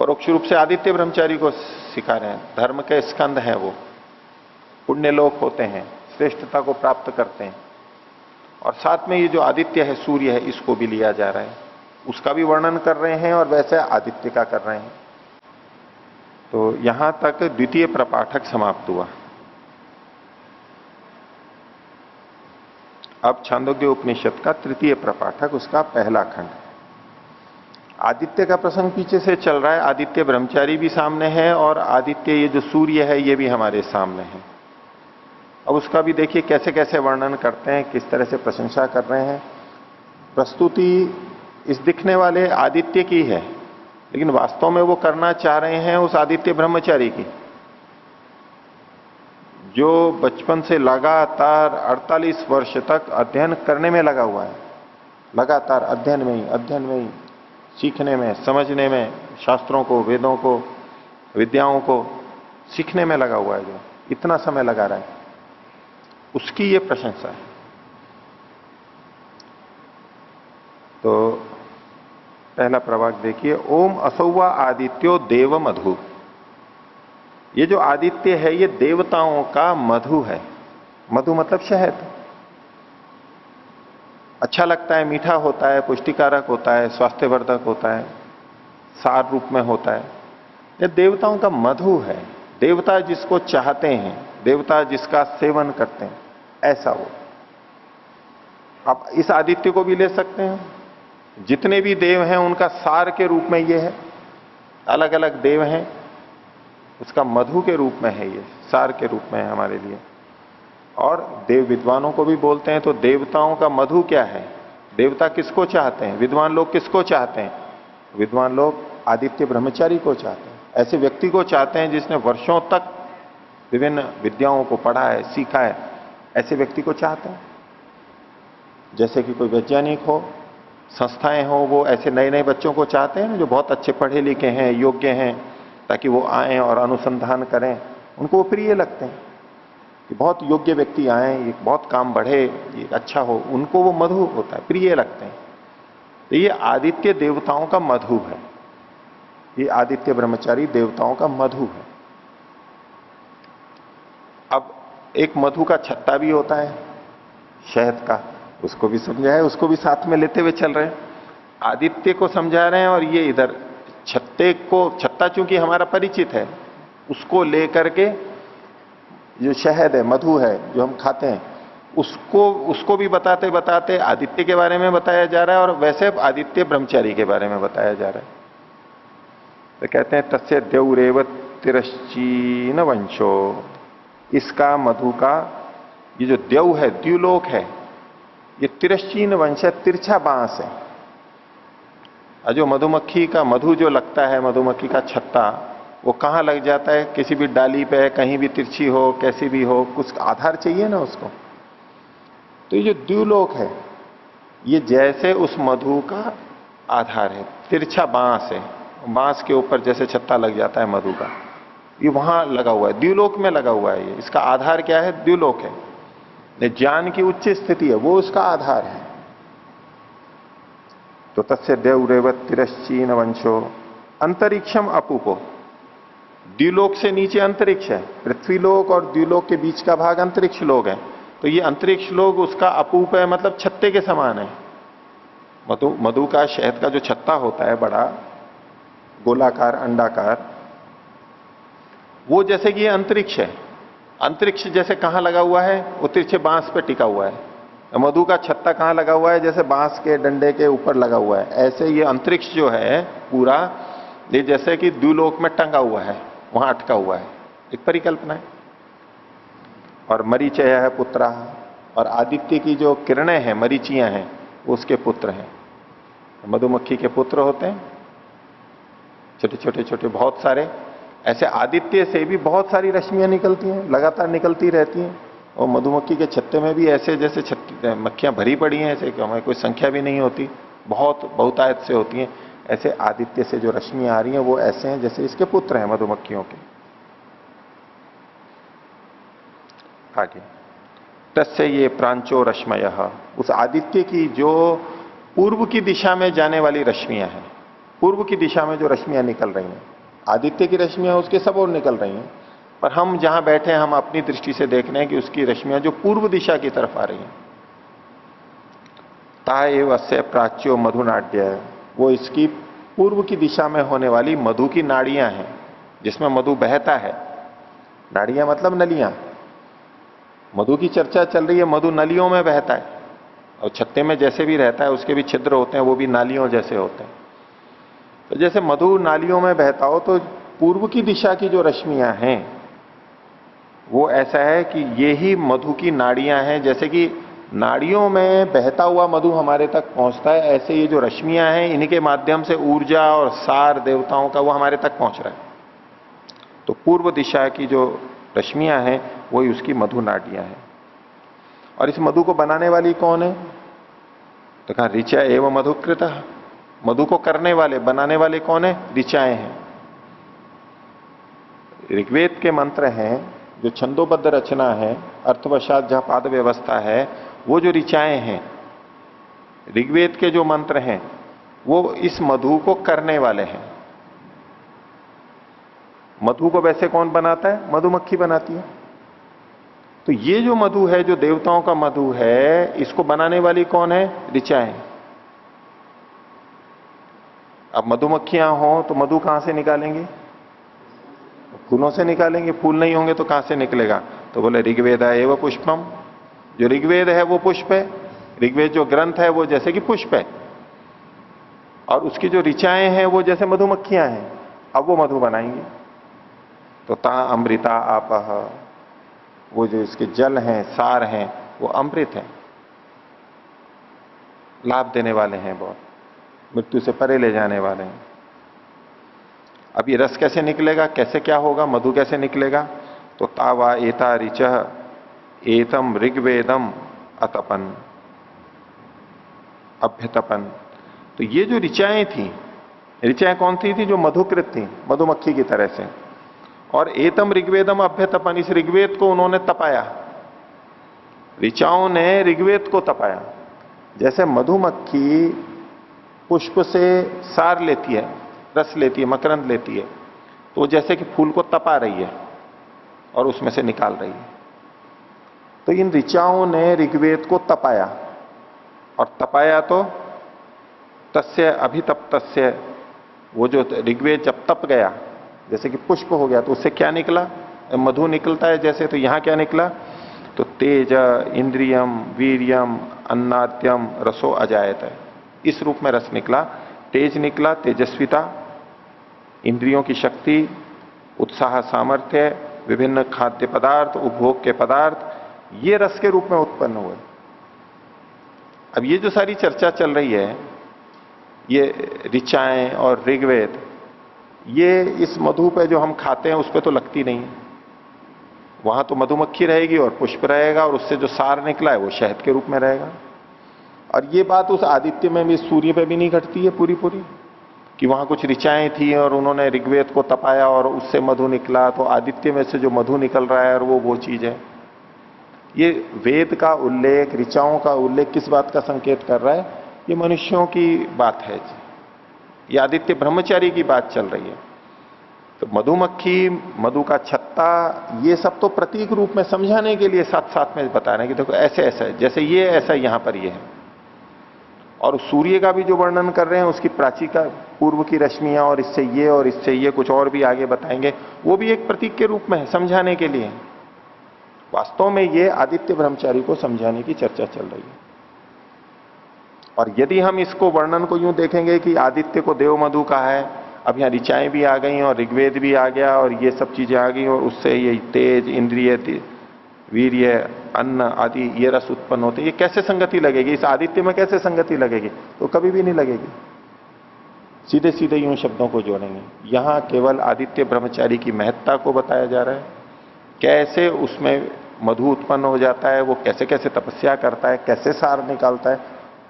परोक्ष रूप से आदित्य ब्रह्मचारी को सिखा रहे हैं, धर्म के स्कंद हैं वो, पुण्य लोक होते हैं, श्रेष्ठता को प्राप्त करते हैं। और साथ में ये जो आदित्य है, सूर्य है, इसको भी लिया जा रहा है, उसका भी वर्णन कर रहे हैं और वैसे आदित्य का कर रहे हैं। तो यहां तक द्वितीय प्रपाठक समाप्त हुआ। अब छांदोग्य उपनिषद का तृतीय प्रपाठक, उसका पहला खंड। आदित्य का प्रसंग पीछे से चल रहा है। आदित्य ब्रह्मचारी भी सामने है और आदित्य ये जो सूर्य है ये भी हमारे सामने है। अब उसका भी देखिए कैसे कैसे वर्णन करते हैं, किस तरह से प्रशंसा कर रहे हैं। प्रस्तुति इस दिखने वाले आदित्य की है, लेकिन वास्तव में वो करना चाह रहे हैं उस आदित्य ब्रह्मचारी की, जो बचपन से लगातार 48 वर्ष तक अध्ययन करने में लगा हुआ है। लगातार अध्ययन में ही सीखने में, समझने में, शास्त्रों को, वेदों को, विद्याओं को सीखने में लगा हुआ है, जो इतना समय लगा रहा है, उसकी ये प्रशंसा है। तो पहला प्रभाग देखिए, ओम असौवा आदित्यो देव मधु। ये जो आदित्य है ये देवताओं का मधु है। मधु मतलब शहद। अच्छा लगता है, मीठा होता है, पुष्टिकारक होता है, स्वास्थ्यवर्धक होता है, सार रूप में होता है। ये देवताओं का मधु है। देवता जिसको चाहते हैं, देवता जिसका सेवन करते हैं, ऐसा हो। आप इस आदित्य को भी ले सकते हैं। जितने भी देव हैं उनका सार के रूप में ये है। अलग अलग देव हैं, उसका मधु के रूप में है, ये सार के रूप में है हमारे लिए। और देव विद्वानों को भी बोलते हैं। तो देवताओं का मधु क्या है? देवता किसको चाहते हैं? विद्वान लोग किसको चाहते हैं? विद्वान लोग आदित्य ब्रह्मचारी को चाहते हैं। ऐसे व्यक्ति को चाहते हैं जिसने वर्षों तक विभिन्न विद्याओं को पढ़ा है, सीखा है, ऐसे व्यक्ति को चाहते हैं। जैसे कि कोई वैज्ञानिक हो, संस्थाएं हो, वो ऐसे नए नए बच्चों को चाहते हैं ना, जो बहुत अच्छे पढ़े लिखे हैं, योग्य हैं, ताकि वो आए और अनुसंधान करें। उनको वो प्रिय लगते हैं कि बहुत योग्य व्यक्ति आए, ये बहुत काम बढ़े, ये अच्छा हो, उनको वो मधु होता है, प्रिय लगते हैं। तो ये आदित्य देवताओं का मधु है। ये आदित्य ब्रह्मचारी देवताओं का मधु है। अब एक मधु का छत्ता भी होता है, शहद का, उसको भी समझाया, उसको भी साथ में लेते हुए चल रहे हैं। आदित्य को समझा रहे हैं और ये इधर छत्ते को, छत्ता चूंकि हमारा परिचित है, उसको लेकर के जो शहद है, मधु है, जो हम खाते हैं, उसको भी बताते बताते आदित्य के बारे में बताया जा रहा है और वैसे आदित्य ब्रह्मचारी के बारे में बताया जा रहा है। तो कहते हैं तस्य द्यौरेव तिरश्चीन वंशो। इसका मधु का ये जो द्यौ है, द्युलोक है, ये तिरश्चीन वंश है, तिरछा बांस है। और जो मधुमक्खी का मधु जो लगता है, मधुमक्खी का छत्ता, वो कहां लग जाता है? किसी भी डाली पे, कहीं भी तिरछी हो, कैसी भी हो, कुछ आधार चाहिए ना उसको। तो ये जो द्युलोक है, ये जैसे उस मधु का आधार है। तिरछा बांस है, बांस के ऊपर जैसे छत्ता लग जाता है मधु का, ये वहां लगा हुआ है, द्युलोक में लगा हुआ है। ये इसका आधार क्या है? द्युलोक है। ज्ञान की उच्च स्थिति है, वो उसका आधार है। तो तस्य द्यौरेव तिरश्चीन वंशो अंतरिक्षम अपूपो। द्युलोक से नीचे अंतरिक्ष है, पृथ्वीलोक और द्युलोक के बीच का भाग अंतरिक्ष लोक है। तो ये अंतरिक्ष लोक उसका अपूप है, मतलब छत्ते के समान है। मधु का, शहद का जो छत्ता होता है, बड़ा गोलाकार, अंडाकार, वो जैसे कि ये अंतरिक्ष है। अंतरिक्ष जैसे कहां लगा हुआ है? वो तिरछे बांस पे टिका हुआ है। मधु का छत्ता कहां लगा हुआ है? जैसे बांस के डंडे के ऊपर लगा हुआ है। ऐसे ये अंतरिक्ष जो है पूरा, ये जैसे कि द्युलोक में टंगा हुआ है, वहां अटका हुआ है। एक परिकल्पना है। और मरीचय है पुत्रा, और आदित्य की जो किरणें हैं, मरीचियां हैं, वो उसके पुत्र हैं। मधुमक्खी के पुत्र होते हैं, छोटे छोटे छोटे, बहुत सारे। ऐसे आदित्य से भी बहुत सारी रश्मियां निकलती हैं, लगातार निकलती रहती हैं। और मधुमक्खी के छत्ते में भी ऐसे जैसे मक्खियां भरी पड़ी हैं, ऐसे कि हमें कोई संख्या भी नहीं होती, बहुत बहुतायत से होती हैं। ऐसे आदित्य से जो रश्मियां आ रही हैं वो ऐसे हैं जैसे इसके पुत्र हैं मधुमक्खियों के। आगे तस्य ये प्रांचो रश्मय, उस आदित्य की जो पूर्व की दिशा में जाने वाली रश्मियां हैं, पूर्व की दिशा में जो रश्मियां निकल रही हैं, आदित्य की रश्मियां उसके सब ओर निकल रही हैं, पर हम जहां बैठे हैं हम अपनी दृष्टि से देख रहे हैं कि उसकी रश्मियां जो पूर्व दिशा की तरफ आ रही हैं, ता एव अस्य प्राच्यो मधुनाड्य, वो इसकी पूर्व की दिशा में होने वाली मधु की नाड़ियां हैं, जिसमें मधु बहता है। नाड़ियां मतलब नलियां। मधु की चर्चा चल रही है, मधु नलियों में बहता है, और छत्ते में जैसे भी रहता है उसके भी छिद्र होते हैं, वो भी नालियों जैसे होते हैं। तो जैसे मधु नालियों में बहता हो, तो पूर्व की दिशा की जो रश्मियां हैं वो ऐसा है कि ये ही मधु की नाड़ियां हैं। जैसे कि नाड़ियों में बहता हुआ मधु हमारे तक पहुंचता है, ऐसे ये जो रश्मियां हैं इन्हीं के माध्यम से ऊर्जा और सार देवताओं का वो हमारे तक पहुंच रहा है। तो पूर्व दिशा की जो रश्मियां हैं वही उसकी मधु नाड़ियां हैं। और इस मधु को बनाने वाली कौन है? तो कहा ऋचा एवं मधुकृत। मधु को करने वाले, बनाने वाले कौन है? ऋचाएं हैं। ऋग्वेद के मंत्र हैं, जो छंदोबद्ध रचना है, अर्थवशात जहां पाद व्यवस्था है, वो जो ऋचाएं हैं, ऋग्वेद के जो मंत्र हैं, वो इस मधु को करने वाले हैं। मधु को वैसे कौन बनाता है? मधुमक्खी बनाती है। तो ये जो मधु है, जो देवताओं का मधु है, इसको बनाने वाली कौन है? ऋचाएं। अब मधुमक्खियां हो तो मधु कहां से निकालेंगे? फूलों से निकालेंगे। फूल नहीं होंगे तो कहां से निकलेगा? तो बोले ऋग्वेद है एवं पुष्पम। जो ऋग्वेद है वो पुष्प है। ऋग्वेद जो ग्रंथ है वो जैसे कि पुष्प है, और उसकी जो ऋचाएं हैं वो जैसे मधुमक्खियां हैं। अब वो मधु बनाएंगे। तो ता अमृता आपह, वो जो इसके जल हैं, सार हैं, वो अमृत हैं, लाभ देने वाले हैं, बहुत मृत्यु से परे ले जाने वाले हैं। अब ये रस कैसे निकलेगा? कैसे क्या होगा? मधु कैसे निकलेगा? तो तावा एता ऋचः एतम ऋग्वेदम अतपन अभ्यतपन। तो ये जो ऋचाएं थी, ऋचाएं कौन थी? जो मधुकृत थी, मधुमक्खी की तरह से। और एतम ऋग्वेदम अभ्यतपन, इस ऋग्वेद को उन्होंने तपाया। ऋचाओं ने ऋग्वेद को तपाया। जैसे मधुमक्खी पुष्प से सार लेती है, रस लेती है, मकरंद लेती है, तो जैसे कि फूल को तपा रही है और उसमें से निकाल रही है। तो इन ऋचाओं ने ऋग्वेद को तपाया, और तपाया तो तस्य अभितप्तस्य, वो जो ऋग्वेद जब तप गया, जैसे कि पुष्प हो गया, तो उससे क्या निकला? मधु निकलता है जैसे। तो यहां क्या निकला? तो तेज इंद्रियम वीर्यम अन्नाद्यम रसो अजायत है, इस रूप में रस निकला। तेज निकला, तेजस्विता, इंद्रियों की शक्ति, उत्साह, सामर्थ्य, विभिन्न खाद्य पदार्थ, उपभोग के पदार्थ, ये रस के रूप में उत्पन्न हुए। अब ये जो सारी चर्चा चल रही है, ये ऋचाएं और ऋग्वेद, ये इस मधु पे जो हम खाते हैं उस पे तो लगती नहीं है। वहां तो मधुमक्खी रहेगी और पुष्प रहेगा, और उससे जो सार निकला है वो शहद के रूप में रहेगा। और ये बात उस आदित्य में भी, सूर्य पे भी नहीं घटती है पूरी पूरी, कि वहां कुछ ऋचाएं थी और उन्होंने ऋग्वेद को तपाया और उससे मधु निकला, तो आदित्य में से जो मधु निकल रहा है और वो चीज है। ये वेद का उल्लेख, ऋचाओं का उल्लेख किस बात का संकेत कर रहा है? ये मनुष्यों की बात है। ये आदित्य ब्रह्मचारी की बात चल रही है। तो मधुमक्खी, मधु का छत्ता, ये सब तो प्रतीक रूप में समझाने के लिए साथ साथ में बता रहे हैं कि देखो ऐसे ऐसा है, जैसे ये ऐसा यहां पर ये है। और सूर्य का भी जो वर्णन कर रहे हैं, उसकी प्राची का पूर्व की रश्मियां, और इससे ये कुछ और भी आगे बताएंगे, वो भी एक प्रतीक के रूप में है, समझाने के लिए। वास्तव में ये आदित्य ब्रह्मचारी को समझाने की चर्चा चल रही है। और यदि हम इसको वर्णन को यूं देखेंगे कि आदित्य को देव मधु का है, अब यहां ऋचाएं भी आ गई और ऋग्वेद भी आ गया और ये सब चीजें आ गई, और उससे ये तेज, इंद्रिय, वीर्य, अन्न आदि ये रस उत्पन्न होते, ये कैसे संगति लगेगी? इस आदित्य में कैसे संगति लगेगी? तो कभी भी नहीं लगेगी। सीधे सीधे यूं शब्दों को जोड़ेंगे। यहां केवल आदित्य ब्रह्मचारी की महत्ता को बताया जा रहा है, कैसे उसमें मधु उत्पन्न हो जाता है, वो कैसे कैसे तपस्या करता है, कैसे सार निकालता है,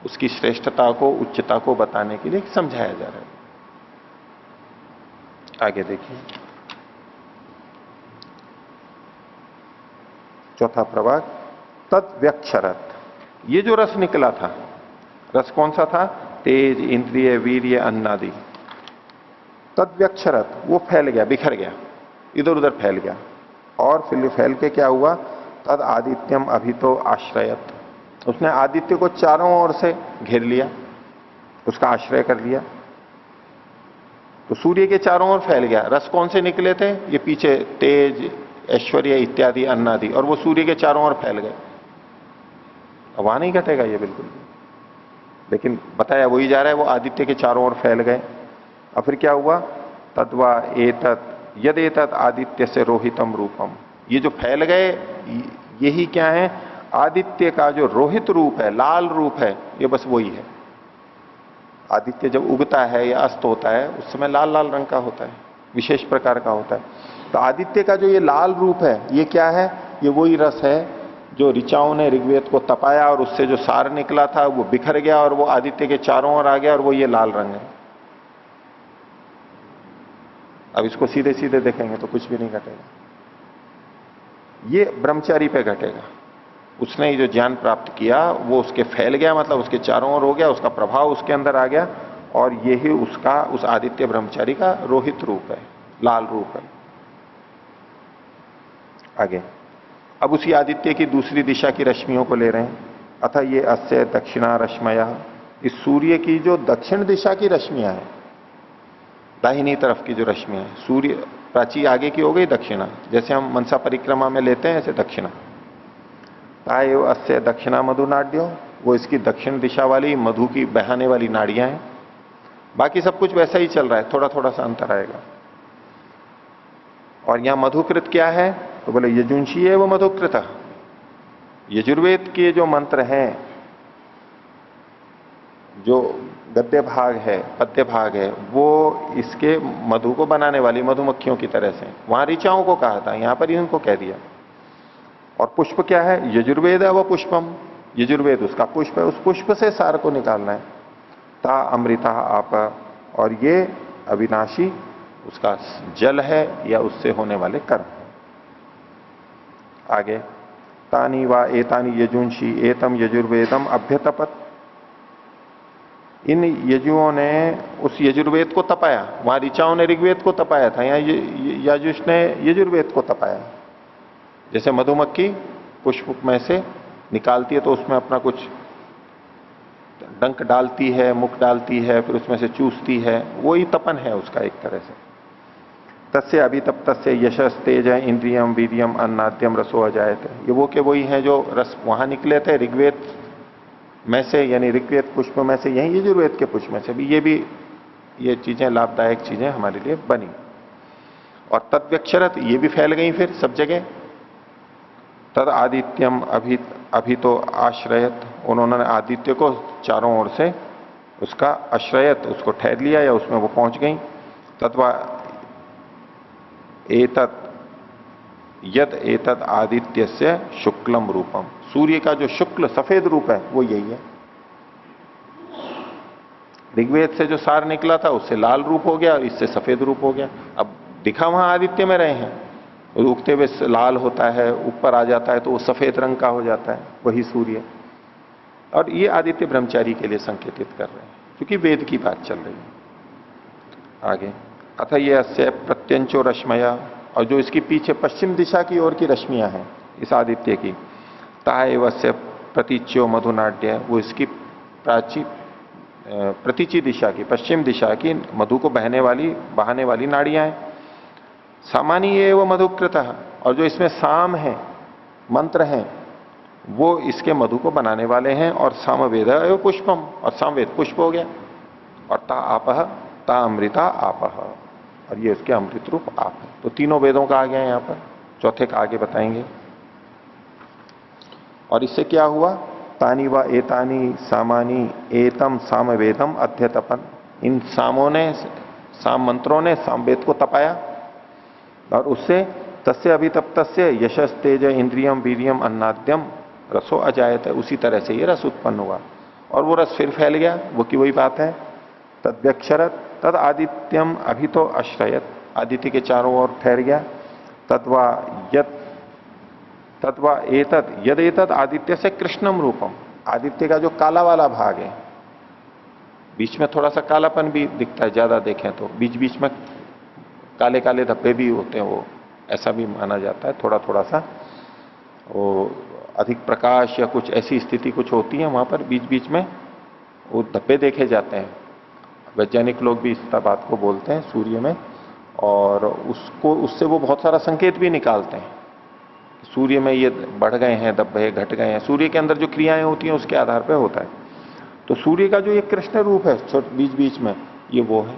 उसकी श्रेष्ठता को, उच्चता को बताने के लिए समझाया जा रहा है। आगे देखिए, चौथा प्रभाग, तद्व्यक्षरत। ये जो रस निकला था, रस कौन सा था? तेज, इंद्रिय, वीर्य, अन्नादि। तद्व्यक्षरत, वो फैल गया, बिखर गया, इधर उधर फैल गया। और फिर फैल के क्या हुआ? तद आदित्यम अभितो आश्रयत, उसने आदित्य को चारों ओर से घेर लिया, उसका आश्रय कर लिया, तो सूर्य के चारों ओर फैल गया। रस कौन से निकले थे? ये पीछे तेज, ऐश्वर्य इत्यादि अन्नादि, और वो सूर्य के चारों ओर फैल गए। अब वहां नहीं घटेगा ये बिल्कुल भी, लेकिन बताया वही जा रहा है, वो आदित्य के चारों ओर फैल गए। और फिर क्या हुआ? तद्वा एतत् यद एतत् आदित्य से रोहितम रूपम, ये जो फैल गए यही क्या है? आदित्य का जो रोहित रूप है, लाल रूप है, ये बस वही है। आदित्य जब उगता है या अस्त होता है उस समय लाल लाल रंग का होता है, विशेष प्रकार का होता है। तो आदित्य का जो ये लाल रूप है ये क्या है? ये वही रस है जो ऋचाओं ने ऋग्वेद को तपाया और उससे जो सार निकला था वो बिखर गया और वो आदित्य के चारों ओर आ गया, और वो ये लाल रंग है। अब इसको सीधे सीधे देखेंगे तो कुछ भी नहीं घटेगा, ये ब्रह्मचारी पे घटेगा। उसने ये जो ज्ञान प्राप्त किया वो उसके फैल गया, मतलब उसके चारों ओर हो गया, उसका प्रभाव उसके अंदर आ गया, और यही उसका, उस आदित्य ब्रह्मचारी का रोहित रूप है, लाल रूप है। आगे अब उसी आदित्य की दूसरी दिशा की रश्मियों को ले रहे हैं। अतः ये अस्य दक्षिणा रश्मया, इस सूर्य की जो दक्षिण दिशा की रश्मियां हैं, दाहिनी तरफ की जो रश्मियां हैं, सूर्य प्राची आगे की हो गई दक्षिणा, जैसे हम मनसा परिक्रमा में लेते हैं ऐसे दक्षिणा। ताएव अस्य दक्षिणा मधु नाड्यो, वो इसकी दक्षिण दिशा वाली मधु की बहाने वाली नाड़ियां हैं। बाकी सब कुछ वैसा ही चल रहा है, थोड़ा थोड़ा सा अंतर आएगा। और यहां मधुकृत क्या है? तो बोले यजुंशी है वो मधुकृत। यजुर्वेद के जो मंत्र हैं, जो गद्य भाग है, पद्य भाग है, वो इसके मधु को बनाने वाली मधुमक्खियों की तरह से, वहां ऋचाओं को कहा था, यहां पर इनको कह दिया। और पुष्प क्या है? यजुर्वेद है वो पुष्पम, यजुर्वेद उसका पुष्प है, उस पुष्प से सार को निकालना है। ता अमृता आप, और ये अविनाशी उसका जल है या उससे होने वाले कर्म। आगे तानी वा एतानी यजुंशी एतम यजुर्वेदम अभ्यतपत, इन यजुओं ने उस यजुर्वेद को तपाया। वहां ऋचाओं ने ऋग्वेद को तपाया था, यहाँ यजुष ने यजुर्वेद को तपाया। जैसे मधुमक्खी पुष्प में से निकालती है तो उसमें अपना कुछ डंक डालती है, मुख डालती है, फिर उसमें से चूसती है, वही तपन है उसका एक तरह से। तस्य अभितप्तस्य यशस तेज इंद्रियम वीर्यम अन्नाद्यम रसो अजायते, ये वो के वही है जो रस वहां निकले थे ऋग्वेद में से, यानी ऋग्वेद पुष्प में से, यही यजुर्वेद के पुष्प में से भी ये चीजें लाभदायक चीजें हमारे लिए बनी। और तद्व्यक्षरत, ये भी फैल गई फिर सब जगह। तद आदित्यम अभी तो आश्रयत, उन्होंने आदित्य को चारों ओर से उसका आश्रयत, उसको ठहर लिया या उसमें वो पहुंच गई। तत्वा एतत् यद एतत् आदित्य से शुक्लम रूपम, सूर्य का जो शुक्ल सफेद रूप है वो यही है। ऋग्वेद से जो सार निकला था उससे लाल रूप हो गया और इससे सफेद रूप हो गया। अब दिखा वहां आदित्य में रहे हैं, उगते हुए लाल होता है, ऊपर आ जाता है तो वो सफेद रंग का हो जाता है, वही सूर्य। और ये आदित्य ब्रह्मचारी के लिए संकेतित कर रहे हैं, क्योंकि वेद की बात चल रही है। आगे अथ ये अस्य प्रत्यंचो रश्मया, और जो इसकी पीछे पश्चिम दिशा की ओर की रश्मियां हैं इस आदित्य की, ताएवस्य प्रतीच्यो मधुनाट्य, वो इसकी प्रतीची दिशा की, पश्चिम दिशा की मधु को बहाने वाली नाड़ियां हैं। सामान्य वो मधुकृत, और जो इसमें साम है, मंत्र हैं, वो इसके मधु को बनाने वाले हैं। और सामवेद एवं पुष्पम, और सामवेद पुष्प हो गया। और ता आपह, ता अमृता आपह, और ये इसके अमृत रूप आप है। तो तीनों वेदों का आ गया यहां पर, चौथे का आगे बताएंगे। और इससे क्या हुआ? तानी व एतानी सामानी एतम सामवेदम अध्यतपन, इन सामों ने, साम मंत्रों ने सामवेद को तपाया, और उससे तस्य अभितप्तस्य यशस तेज इंद्रियम वीर्यम अन्नाद्यम रसो अजायत है, उसी तरह से ये रस उत्पन्न हुआ और वो रस फिर फैल गया। वो की वही बात है, तद्व्यक्षरत तद आदित्यम अभी तो आश्रयत, आदित्य के चारों ओर ठहर गया। तत्वा एतद यद एतद आदित्य से कृष्णम रूपम, आदित्य का जो काला वाला भाग है, बीच में थोड़ा सा कालापन भी दिखता है, ज्यादा देखें तो बीच बीच में काले काले धब्बे भी होते हैं, वो ऐसा भी माना जाता है, थोड़ा थोड़ा सा वो अधिक प्रकाश या कुछ ऐसी स्थिति कुछ होती है, वहां पर बीच बीच में वो धब्बे देखे जाते हैं। वैज्ञानिक लोग भी इस बात को बोलते हैं सूर्य में, और उससे वो बहुत सारा संकेत भी निकालते हैं। सूर्य में ये बढ़ गए हैं धब्बे, घट गए हैं, सूर्य के अंदर जो क्रियाएं होती हैं उसके आधार पर होता है। तो सूर्य का जो ये कृष्ण रूप है बीच बीच में, ये वो है।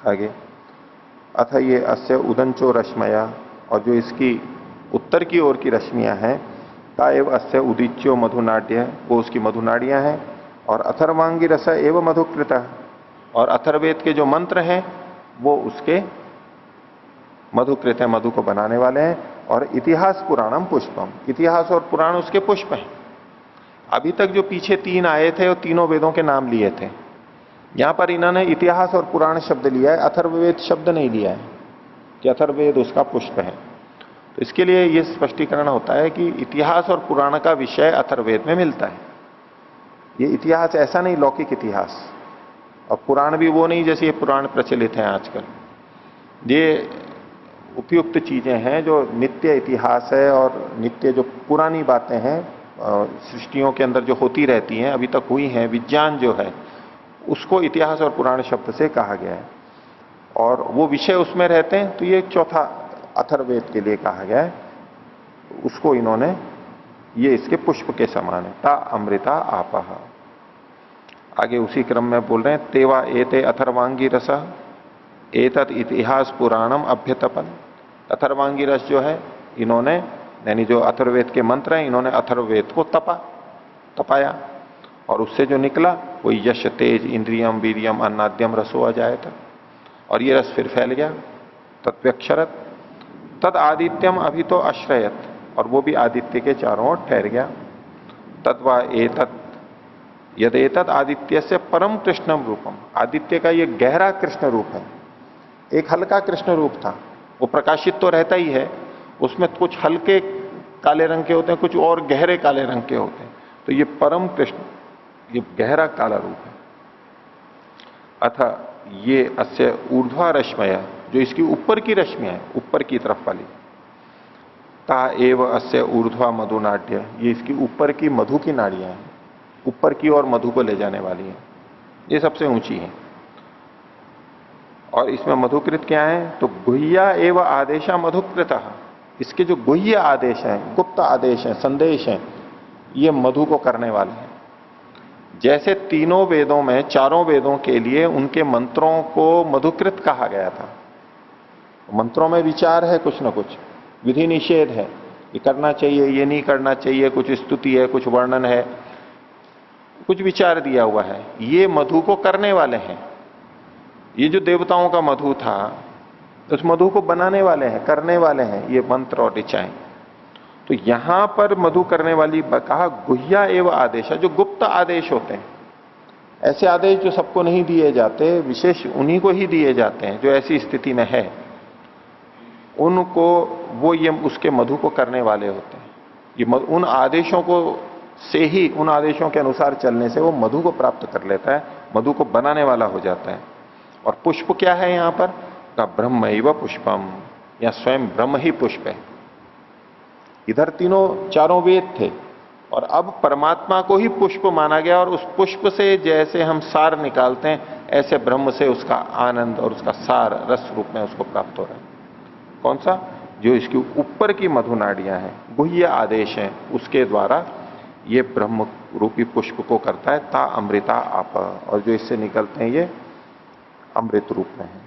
आगे अथ ये अस्य उदंचो रश्मया, और जो इसकी उत्तर की ओर की रश्मियां हैं, ताएव अस्य उदीच्यो मधुनाट्य, वो उसकी मधुनाड़ियां हैं। और अथर्वांगी रस एवं मधुकृत, और अथर्वेद के जो मंत्र हैं वो उसके मधुकृत है, मधु को बनाने वाले हैं। और इतिहास पुराणम पुष्पम, इतिहास और पुराण उसके पुष्प हैं। अभी तक जो पीछे 3 आए थे वो तीनों वेदों के नाम लिए थे, यहां पर इन्होंने इतिहास और पुराण शब्द लिया है, अथर्ववेद शब्द नहीं लिया है कि अथर्ववेद उसका पुष्प है। तो इसके लिए यह स्पष्टीकरण होता है कि इतिहास और पुराण का विषय अथर्ववेद में मिलता है। ये इतिहास ऐसा नहीं लौकिक इतिहास, और पुराण भी वो नहीं जैसे ये पुराण प्रचलित हैं आजकल। ये उपयुक्त चीजें हैं जो नित्य इतिहास है, और नित्य जो पुरानी बातें हैं सृष्टियों के अंदर जो होती रहती हैं, अभी तक हुई हैं, विज्ञान जो है उसको इतिहास और पुराण शब्द से कहा गया है, और वो विषय उसमें रहते हैं। तो ये चौथा अथर्ववेद के लिए कहा गया है, उसको इन्होंने, ये इसके पुष्प के समान है। ता अमृता आपह। आगे उसी क्रम में बोल रहे हैं, तेवा एते अथर्वांगी रस एतत् इतिहास पुराणम अभ्यतपन। अथर्वांगी रस जो है इन्होंने, यानी जो अथर्ववेद के मंत्र हैं, इन्होंने अथर्ववेद को तपाया, और उससे जो निकला वो यश तेज इंद्रियम वीरियम अन्नाद्यम रसो अजायत, और ये रस फिर फैल गया। तत्व्यक्षरत तद आदित्यम अभी तो अश्रयत, और वो भी आदित्य के चारों ओर ठहर गया। तद्वा एतत् यदेतत् आदित्य से परम कृष्णम रूपम, आदित्य का ये गहरा कृष्ण रूप है। एक हल्का कृष्ण रूप था, वो प्रकाशित तो रहता ही है, उसमें कुछ हल्के काले रंग के होते हैं, कुछ और गहरे काले रंग के होते हैं। तो ये परम कृष्ण, ये गहरा काला रूप है। अथ ये अस्य ऊर्ध्वा रश्मया, जो इसकी ऊपर की रश्मियां है, ऊपर की तरफ वाली, ता एव अस्य ऊर्ध्वा मधुनाट्य, ये इसकी ऊपर की मधु की नाड़ियां हैं, ऊपर की ओर मधु को ले जाने वाली है, ये सबसे ऊंची है। और इसमें मधुकृत क्या है, तो गुह्या एव आदेशा मधुकृत, इसके जो गुह्य आदेश हैं, गुप्त आदेश हैं, संदेश हैं, ये मधु को करने वाले हैं। जैसे तीनों वेदों में, चारों वेदों के लिए उनके मंत्रों को मधुकृत कहा गया था। मंत्रों में विचार है, कुछ ना कुछ विधि निषेध है, ये करना चाहिए, ये नहीं करना चाहिए, कुछ स्तुति है, कुछ वर्णन है, कुछ विचार दिया हुआ है। ये मधु को करने वाले हैं। ये जो देवताओं का मधु था, उस मधु को बनाने वाले हैं, करने वाले हैं ये मंत्र और ऋचाएं। तो यहां पर मधु करने वाली कहा गुह्या एवं आदेश, जो गुप्त आदेश होते हैं, ऐसे आदेश जो सबको नहीं दिए जाते, विशेष उन्हीं को ही दिए जाते हैं जो ऐसी स्थिति में है, उनको वो ये उसके मधु को करने वाले होते हैं। ये उन आदेशों को से ही, उन आदेशों के अनुसार चलने से वो मधु को प्राप्त कर लेता है, मधु को बनाने वाला हो जाता है। और पुष्प क्या है यहां पर, का ब्रह्मैव पुष्पम, या स्वयं ब्रह्म ही पुष्प है। इधर तीनों चारों वेद थे, और अब परमात्मा को ही पुष्प माना गया, और उस पुष्प से जैसे हम सार निकालते हैं, ऐसे ब्रह्म से उसका आनंद और उसका सार रस रूप में उसको प्राप्त हो रहा है। कौन सा, जो इसकी ऊपर की मधु नाड़ियां हैं, गुह्य आदेश हैं, उसके द्वारा ये ब्रह्म रूपी पुष्प को करता है। ता अमृता आप, और जो इससे निकलते हैं ये अमृत रूप में है।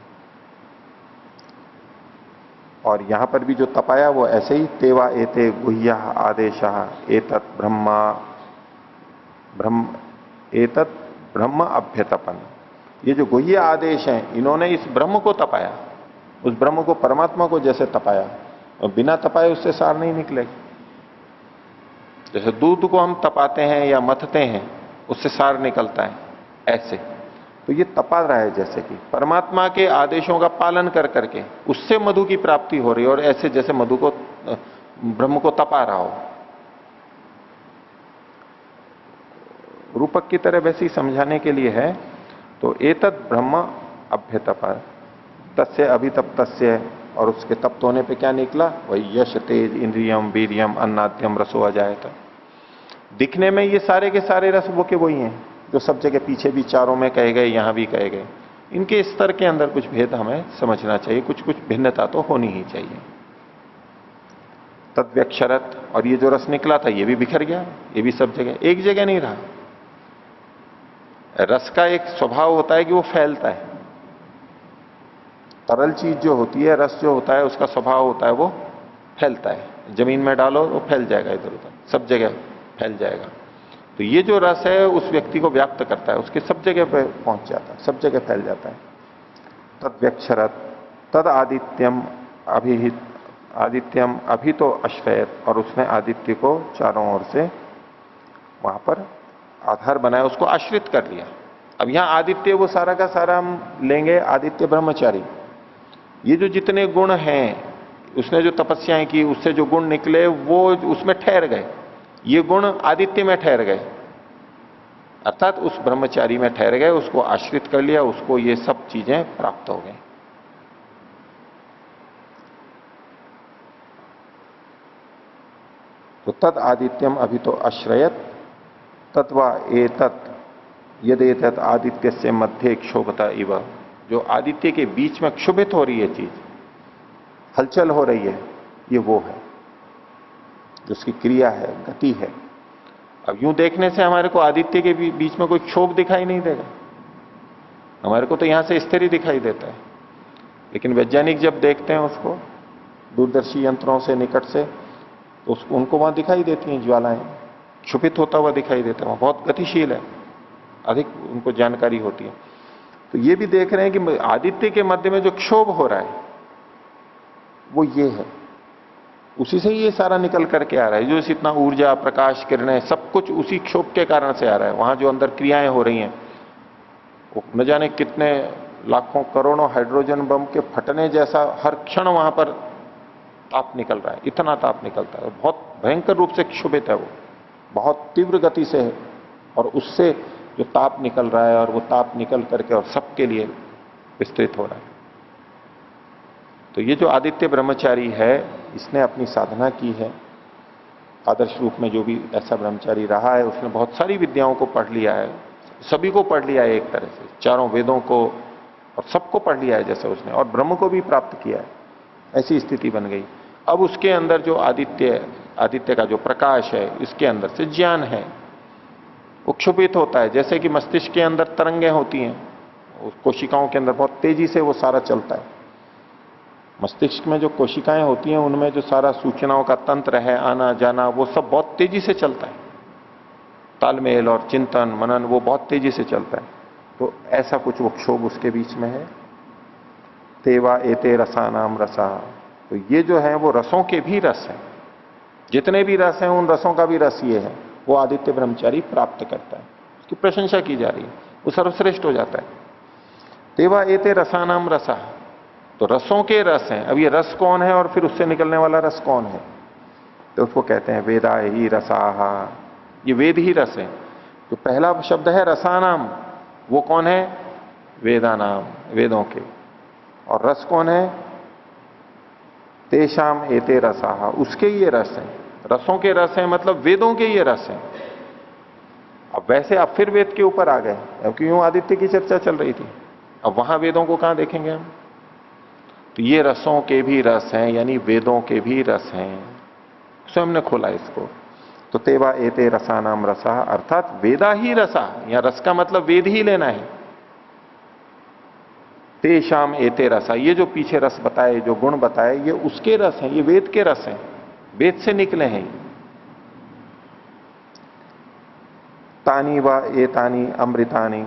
और यहां पर भी जो तपाया वो ऐसे ही, तेवा एते गुह्या आदेश एतत् ब्रह्म अभ्यतपन, ये जो गुह्य आदेश हैं, इन्होंने इस ब्रह्म को तपाया, उस ब्रह्म को, परमात्मा को जैसे तपाया, और बिना तपाए उससे सार नहीं निकलेगा। जैसे दूध को हम तपाते हैं या मथते हैं, उससे सार निकलता है, ऐसे तो ये तपा रहा है, जैसे कि परमात्मा के आदेशों का पालन कर करके उससे मधु की प्राप्ति हो रही है, और ऐसे जैसे मधु को, ब्रह्म को तपा रहा हो। रूपक की तरह वैसे ही समझाने के लिए है। तो एतत् ब्रह्म अभ्यतप, तस्य अभितप्तस्य और उसके तप्त होने पे क्या निकला? वही यश तेज इंद्रियम वीरियम अन्नाद्यम रसो अजायत। दिखने में ये सारे के सारे रस वो के वही हैं जो सब जगह पीछे भी चारों में कहे गए, यहां भी कहे गए। इनके स्तर के अंदर कुछ भेद हमें समझना चाहिए, कुछ कुछ भिन्नता तो होनी ही चाहिए। तद्व्यक्षरत, और ये जो रस निकला था ये भी बिखर गया, ये भी सब जगह, एक जगह नहीं रहा। रस का एक स्वभाव होता है कि वो फैलता है। तरल चीज जो होती है, रस जो होता है, उसका स्वभाव होता है वो फैलता है। जमीन में डालो वो फैल जाएगा, इधर उधर सब जगह फैल जाएगा। तो ये जो रस है उस व्यक्ति को व्याप्त करता है, उसके सब जगह पे पहुंच जाता है, सब जगह फैल जाता है। तद्व्यक्षरत तद आदित्यम अभिहित, आदित्यम अभी तो अश्वैत, और उसने आदित्य को चारों ओर से वहां पर आधार बनाया, उसको आश्रित कर लिया। अब यहां आदित्य वो सारा का सारा हम लेंगे आदित्य ब्रह्मचारी। ये जो जितने गुण हैं, उसने जो तपस्याएं की उससे जो गुण निकले वो उसमें ठहर गए, ये गुण आदित्य में ठहर गए, अर्थात उस ब्रह्मचारी में ठहर गए, उसको आश्रित कर लिया, उसको ये सब चीजें प्राप्त हो गई। तो तद आदित्यम अभी तो अश्रयत तत्वा एतत् यदेतत् आदित्य से मध्य क्षोभता इव, जो आदित्य के बीच में क्षुभित हो रही है चीज, हलचल हो रही है, ये वो है जो उसकी क्रिया है, गति है। अब यूं देखने से हमारे को आदित्य के बीच में कोई क्षोभ दिखाई नहीं देगा, हमारे को तो यहां से स्थिर ही दिखाई देता है। लेकिन वैज्ञानिक जब देखते हैं उसको दूरदर्शी यंत्रों से निकट से, तो उसको उनको वहां दिखाई देती हैं ज्वालाएं, क्षुभित होता हुआ दिखाई देता है, वहां बहुत गतिशील है, अधिक उनको जानकारी होती है। तो ये भी देख रहे हैं कि आदित्य के मध्य में जो क्षोभ हो रहा है वो ये है, उसी से ये सारा निकल करके आ रहा है। जो इतना ऊर्जा प्रकाश किरणें सब कुछ उसी क्षोभ के कारण से आ रहा है। वहां जो अंदर क्रियाएं हो रही हैं वो न जाने कितने लाखों करोड़ों हाइड्रोजन बम के फटने जैसा हर क्षण वहां पर ताप निकल रहा है, इतना ताप निकलता है, बहुत भयंकर रूप से क्षुभित है वो, बहुत तीव्र गति से है, और उससे जो ताप निकल रहा है और वो ताप निकल करके और सबके लिए विस्तृत हो रहा है। तो ये जो आदित्य ब्रह्मचारी है, इसने अपनी साधना की है आदर्श रूप में। जो भी ऐसा ब्रह्मचारी रहा है उसने बहुत सारी विद्याओं को पढ़ लिया है, सभी को पढ़ लिया है एक तरह से, चारों वेदों को और सबको पढ़ लिया है जैसे उसने, और ब्रह्म को भी प्राप्त किया है, ऐसी स्थिति बन गई। अब उसके अंदर जो आदित्य का जो प्रकाश है, इसके अंदर से ज्ञान है, वो क्षुभित होता है। जैसे कि मस्तिष्क के अंदर तरंगें होती हैं, कोशिकाओं के अंदर बहुत तेजी से वो सारा चलता है। मस्तिष्क में जो कोशिकाएं होती हैं उनमें जो सारा सूचनाओं का तंत्र है, आना जाना, वो सब बहुत तेजी से चलता है, तालमेल और चिंतन मनन वो बहुत तेजी से चलता है। तो ऐसा कुछ वो क्षोभ उसके बीच में है। तेवा एते रसानाम रसा, तो ये जो है वो रसों के भी रस हैं, जितने भी रस हैं उन रसों का भी रस ये है, वो आदित्य ब्रह्मचारी प्राप्त करता है, उसकी प्रशंसा की जा रही है, वो सर्वश्रेष्ठ हो जाता है। तेवा एते रसानाम रसा, तो रसों के रस हैं। अब ये रस कौन है और फिर उससे निकलने वाला रस कौन है? तो उसको कहते हैं वेदा ही रसाहा, ये वेद ही रस है। जो पहला शब्द है रसानाम, वो कौन है? वेदानाम, वेदों के। और रस कौन है? तेषाम एते रसाहा, उसके ये रस हैं, रसों के रस हैं, मतलब वेदों के ये रस हैं। अब वैसे अब फिर वेद के ऊपर आ गए, क्योंकि यूं आदित्य की चर्चा चल रही थी, अब वहां वेदों को कहां देखेंगे हम? तो ये रसों के भी रस हैं, यानी वेदों के भी रस हैं, स्वयं ने खोला इसको। तो तेवा एते रसानाम रसा, अर्थात वेदा ही रसा, या रस का मतलब वेद ही लेना है। तेषाम एते रसा, ये जो पीछे रस बताए, जो गुण बताए, ये उसके रस हैं, ये वेद के रस हैं, वेद से निकले हैं। तानी व एतानी अमृतानी,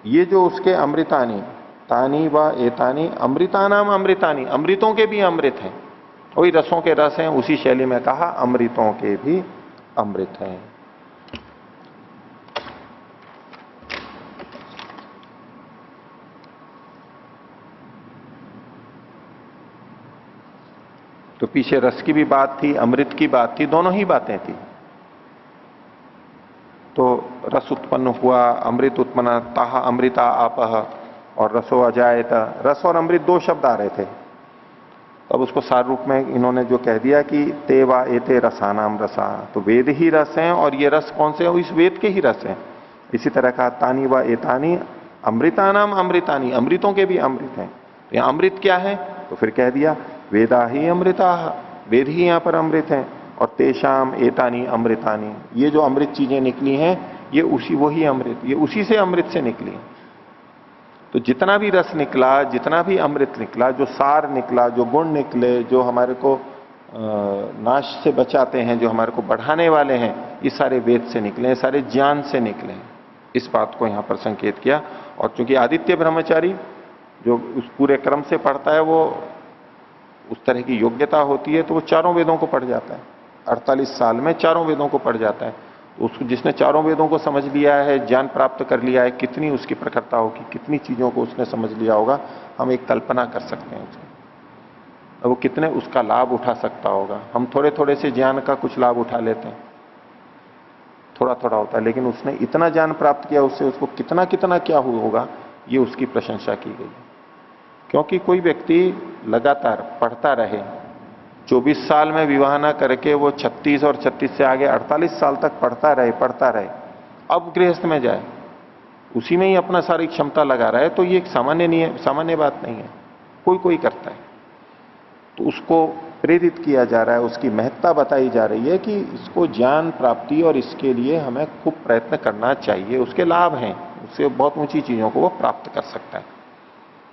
ये जो उसके अमृतानी, तानी व एतानी अमृतानाम अमृतानी, अमृतों के भी अमृत हैं, वही रसों के रस हैं, उसी शैली में कहा अमृतों के भी अमृत हैं। तो पीछे रस की भी बात थी, अमृत की बात थी, दोनों ही बातें थी। तो रस उत्पन्न हुआ, अमृत उत्पन्न, ताहा अमृता आपह और रसो अजायत, रस और अमृत दो शब्द आ रहे थे। तब उसको सार रूप में इन्होंने जो कह दिया कि ते वा एते रसानाम रसा, तो वेद ही रस हैं और ये रस कौन से हैं? इस वेद के ही रस हैं। इसी तरह का तानी व एतानी अमृतानाम अमृतानी, अमृतों के भी अमृत हैं। तो यहां अमृत क्या है? तो फिर कह दिया वेदा ही अमृता, वेद ही यहां पर अमृत हैं। और तेषाम एतानी अमृतानी, ये जो अमृत चीजें निकली हैं ये उसी वही अमृत, ये उसी से अमृत से निकली हैं। तो जितना भी रस निकला, जितना भी अमृत निकला, जो सार निकला, जो गुण निकले, जो हमारे को नाश से बचाते हैं, जो हमारे को बढ़ाने वाले हैं, ये सारे वेद से निकले हैं, सारे ज्ञान से निकले हैं। इस बात को यहां पर संकेत किया। और चूंकि आदित्य ब्रह्मचारी जो उस पूरे क्रम से पढ़ता है, वो उस तरह की योग्यता होती है, तो वो चारों वेदों को पढ़ जाता है। 48 साल में चारों वेदों को पढ़ जाता है। तो उसको जिसने चारों वेदों को समझ लिया है, ज्ञान प्राप्त कर लिया है, कितनी उसकी प्रखरता होगी, कितनी चीजों को उसने समझ लिया होगा, हम एक कल्पना कर सकते हैं उसकी। अब वो कितने उसका लाभ उठा सकता होगा। हम थोड़े थोड़े से ज्ञान का कुछ लाभ उठा लेते हैं, थोड़ा थोड़ा होता है, लेकिन उसने इतना ज्ञान प्राप्त किया, उससे उसको कितना कितना क्या हुआ होगा, ये उसकी प्रशंसा की गई। क्योंकि कोई व्यक्ति लगातार पढ़ता रहे, 24 साल में विवाह ना करके वो 36 और 36 से आगे 48 साल तक पढ़ता रहे, अब गृहस्थ में जाए, उसी में ही अपना सारी क्षमता लगा रहा है, तो ये एक सामान्य बात नहीं है। कोई कोई करता है, तो उसको प्रेरित किया जा रहा है, उसकी महत्ता बताई जा रही है कि इसको ज्ञान प्राप्ति और इसके लिए हमें खूब प्रयत्न करना चाहिए, उसके लाभ हैं, उससे बहुत ऊंची चीजों को वो प्राप्त कर सकता है।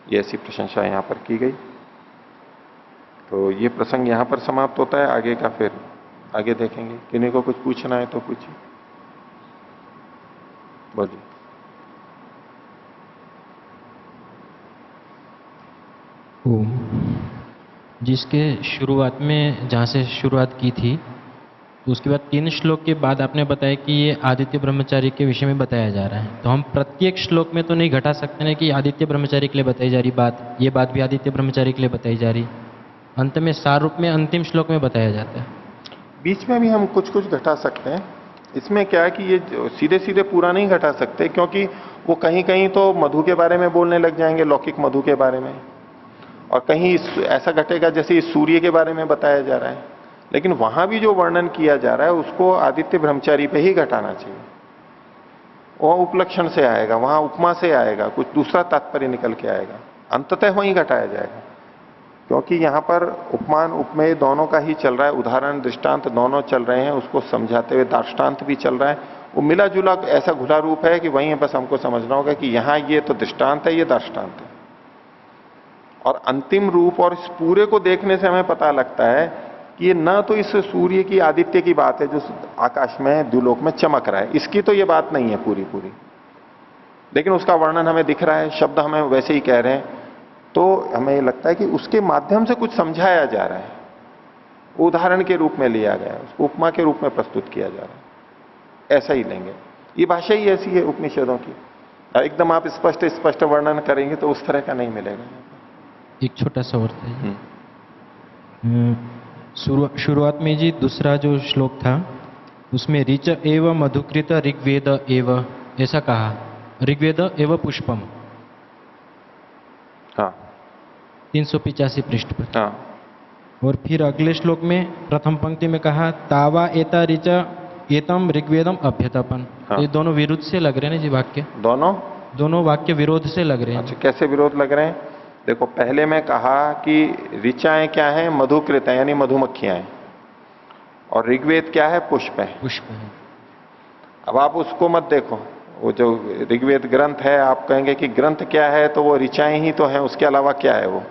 ये ऐसी प्रशंसा यहां पर की गई। तो ये प्रसंग यहां पर समाप्त होता है। आगे का फिर आगे देखेंगे। किन्हीं को कुछ पूछना है तो पूछिए, बोलिए। जिसके शुरुआत में जहाँ से शुरुआत की थी, तो उसके बाद 3 श्लोक के बाद आपने बताया कि ये आदित्य ब्रह्मचारी के विषय में बताया जा रहा है। तो हम प्रत्येक श्लोक में तो नहीं घटा सकते ना कि आदित्य ब्रह्मचारी के लिए बताई जा रही बात, ये बात भी आदित्य ब्रह्मचारी के लिए बताई जा रही। अंत में सार रूप में अंतिम श्लोक में बताया जाता है। बीच में भी हम कुछ कुछ घटा सकते हैं। इसमें क्या है कि ये सीधे सीधे पूरा नहीं घटा सकते, क्योंकि वो कहीं कहीं तो मधु के बारे में बोलने लग जाएंगे, लौकिक मधु के बारे में, और कहीं ऐसा घटेगा जैसे इस सूर्य के बारे में बताया जा रहा है। लेकिन वहां भी जो वर्णन किया जा रहा है उसको आदित्य ब्रह्मचारी पे ही घटाना चाहिए। वह उपलक्षण से आएगा, वहां उपमा से आएगा, कुछ दूसरा तात्पर्य निकल के आएगा, अंततः वहीं घटाया जाएगा। क्योंकि यहां पर उपमान उपमेय दोनों का ही चल रहा है, उदाहरण दृष्टांत दोनों चल रहे हैं, उसको समझाते हुए दार्ष्टान्त भी चल रहा है। वो मिला जुला ऐसा घुला रूप है कि वहीं बस हमको समझना होगा कि यहां ये तो दृष्टांत है, ये दार्ष्टान्त है। और अंतिम रूप और इस पूरे को देखने से हमें पता लगता है कि ये न तो इस सूर्य की आदित्य की बात है जो आकाश में द्युलोक में चमक रहा है, इसकी तो ये बात नहीं है पूरी पूरी, लेकिन उसका वर्णन हमें दिख रहा है, शब्द हमें वैसे ही कह रहे हैं, तो हमें लगता है कि उसके माध्यम से कुछ समझाया जा रहा है, उदाहरण के रूप में लिया गया है, उसको उपमा के रूप में प्रस्तुत किया जा रहा है। ऐसा ही लेंगे, ये भाषा ही ऐसी है उपनिषदों की। एकदम आप स्पष्ट वर्णन करेंगे तो उस तरह का नहीं मिलेगा। एक छोटा सा और था, शुरुआत में जी दूसरा जो श्लोक था उसमें ऋच एव मधुकृत ऋग्वेद एव ऐसा कहा, ऋग्वेद एव पुष्पम। हाँ, 385 पृष्ठ पर। हाँ। और फिर अगले श्लोक में प्रथम पंक्ति में कहा तावा एता ऋच एतम ऋग्वेदम अभ्यतपन। हाँ। ये दोनों विरुद्ध से लग रहे हैं जी वाक्य, दोनों वाक्य विरोध से लग रहे हैं। अच्छा, कैसे विरोध लग रहे हैं? देखो, पहले में कहा कि ऋचाएं क्या है? मधुकृत है, यानी मधुमक्खियां हैं, और ऋग्वेद क्या है? पुष्प है। पुष्प है। अब आप उसको मत देखो, वो जो ऋग्वेद ग्रंथ है, आप कहेंगे कि ग्रंथ क्या है, तो वो ऋचाएं ही तो हैं, उसके अलावा क्या है? वो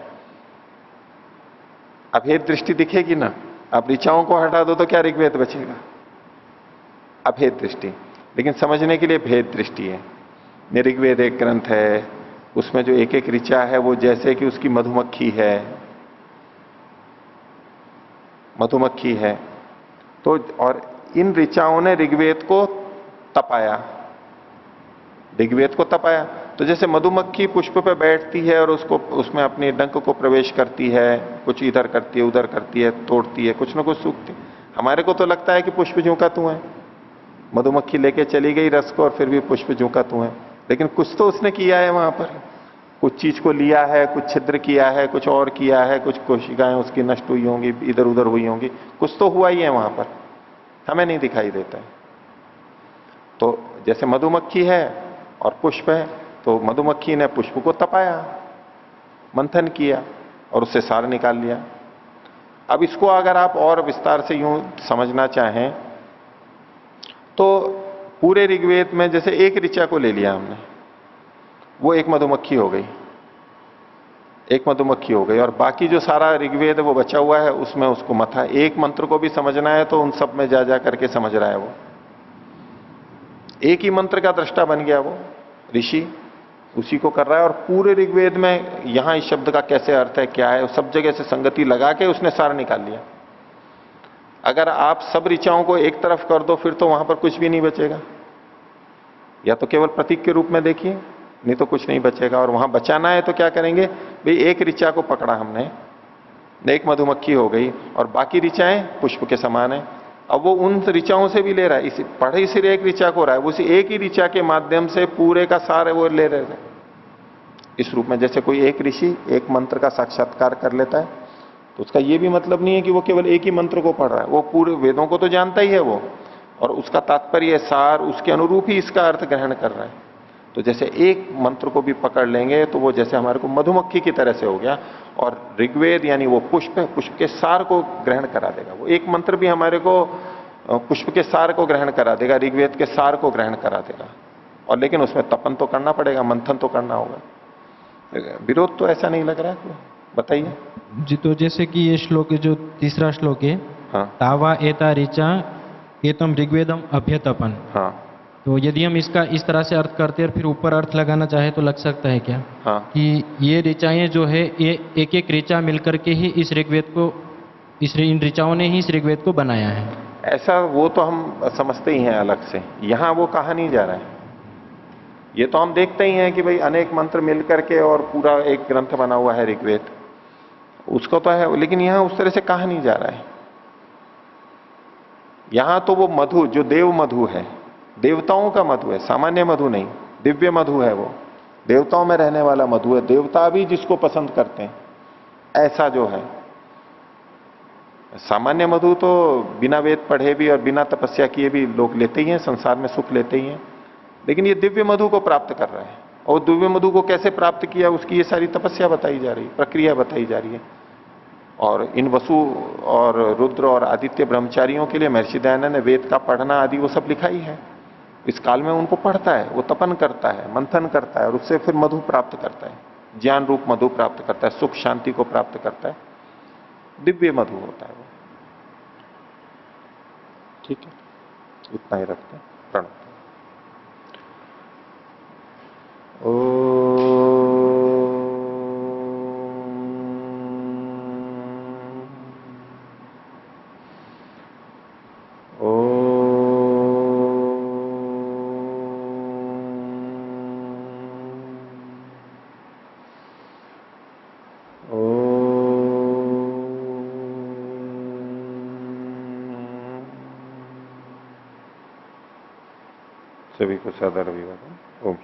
अभेद दृष्टि दिखेगी ना। आप ऋचाओं को हटा दो तो क्या ऋग्वेद बचेगा? अभेद दृष्टि। लेकिन समझने के लिए भेद दृष्टि है। ऋग्वेद एक ग्रंथ है, उसमें जो एक एक ऋचा है वो जैसे कि उसकी मधुमक्खी है, तो और इन ऋचाओं ने ऋग्वेद को तपाया, तो जैसे मधुमक्खी पुष्प पे बैठती है और उसको उसमें अपने डंक को प्रवेश करती है, कुछ इधर करती है उधर करती है, तोड़ती है, कुछ ना कुछ सूखती। हमारे को तो लगता है कि पुष्प झोंका तू है, मधुमक्खी लेके चली गई रस को और फिर भी पुष्प झोंका तू है, लेकिन कुछ तो उसने किया है वहां पर, कुछ चीज को लिया है, कुछ छिद्र किया है, कुछ और किया है, कुछ कोशिकाएं उसकी नष्ट हुई होंगी, इधर उधर हुई होंगी, कुछ तो हुआ ही है वहां पर, हमें नहीं दिखाई देता है। तो जैसे मधुमक्खी है और पुष्प है, तो मधुमक्खी ने पुष्प को तपाया, मंथन किया और उससे सार निकाल लिया। अब इसको अगर आप और विस्तार से यूं समझना चाहें तो पूरे ऋग्वेद में जैसे एक ऋचा को ले लिया हमने, वो एक मधुमक्खी हो गई, एक मधुमक्खी हो गई, और बाकी जो सारा ऋग्वेद वो बचा हुआ है उसमें उसको मथा। एक मंत्र को भी समझना है तो उन सब में जा करके समझ रहा है वो, एक ही मंत्र का दृष्टा बन गया वो ऋषि, उसी को कर रहा है। और पूरे ऋग्वेद में यहां इस शब्द का कैसे अर्थ है, क्या है, सब जगह से संगति लगा के उसने सार निकाल लिया। अगर आप सब ऋचाओं को एक तरफ कर दो फिर तो वहां पर कुछ भी नहीं बचेगा, या तो केवल प्रतीक के रूप में देखिए, नहीं तो कुछ नहीं बचेगा। और वहां बचाना है तो क्या करेंगे भाई, एक ऋचा को पकड़ा हमने, एक मधुमक्खी हो गई और बाकी ऋचाएं पुष्प के समान है। अब वो उन ऋचाओं से भी ले रहा है, इसी पढ़े सिर्फ एक ऋचा को रहा है, वो उसी एक ही ऋचा के माध्यम से पूरे का सार वो ले रहे थे इस रूप में। जैसे कोई एक ऋषि एक मंत्र का साक्षात्कार कर लेता है तो उसका ये भी मतलब नहीं है कि वो केवल एक ही मंत्र को पढ़ रहा है, वो पूरे वेदों को तो जानता ही है वो, और उसका तात्पर्य सार उसके अनुरूप ही इसका अर्थ ग्रहण कर रहा है। तो जैसे एक मंत्र को भी पकड़ लेंगे तो वो जैसे हमारे को मधुमक्खी की तरह से हो गया, और ऋग्वेद यानी वो पुष्प है, पुष्प के सार को ग्रहण करा देगा। वो एक मंत्र भी हमारे को पुष्प के सार को ग्रहण करा देगा, ऋग्वेद के सार को ग्रहण करा देगा। और लेकिन उसमें तपन तो करना पड़ेगा, मंथन तो करना होगा। विरोध तो ऐसा नहीं लग रहा है, बताइए। जी, तो जैसे कि ये श्लोक जो तीसरा श्लोक है, हाँ तावा एता ऋचा एतम ऋग्वेदम अभ्यतपन, हाँ तो यदि हम इसका इस तरह से अर्थ करते हैं और फिर ऊपर अर्थ लगाना चाहे तो लग सकता है क्या हाँ कि ये ऋचाएं जो है ये एक एक ऋचा मिलकर के ही इस ऋग्वेद को, इन ऋचाओं ने ही इस ऋग्वेद को बनाया है? ऐसा वो तो हम समझते ही हैं अलग से, यहां वो कहा नहीं जा रहा है। ये तो हम देखते ही हैं कि भाई अनेक मंत्र मिल करके और पूरा एक ग्रंथ बना हुआ है ऋग्वेद, उसको तो है, लेकिन यहां उस तरह से कहा नहीं जा रहा है। यहां तो वो मधु जो देव मधु है, देवताओं का मधु है, सामान्य मधु नहीं, दिव्य मधु है, वो देवताओं में रहने वाला मधु है, देवता भी जिसको पसंद करते हैं ऐसा जो है। सामान्य मधु तो बिना वेद पढ़े भी और बिना तपस्या किए भी लोग लेते ही हैं, संसार में सुख लेते ही हैं, लेकिन ये दिव्य मधु को प्राप्त कर रहा है। और दिव्य मधु को कैसे प्राप्त किया, उसकी ये सारी तपस्या बताई जा रही है, प्रक्रिया बताई जा रही है। और इन वसु और रुद्र और आदित्य ब्रह्मचारियों के लिए महर्षि दयानंद ने वेद का पढ़ना आदि वो सब लिखा ही है। इस काल में उनको पढ़ता है, वो तपन करता है, मंथन करता है, और उससे फिर मधु प्राप्त करता है, ज्ञान रूप मधु प्राप्त करता है, सुख शांति को प्राप्त करता है, दिव्य मधु होता है वो। ठीक है, इतना ही रखते हैं। प्रणव। सभी को सादर अभिवादन। ओम।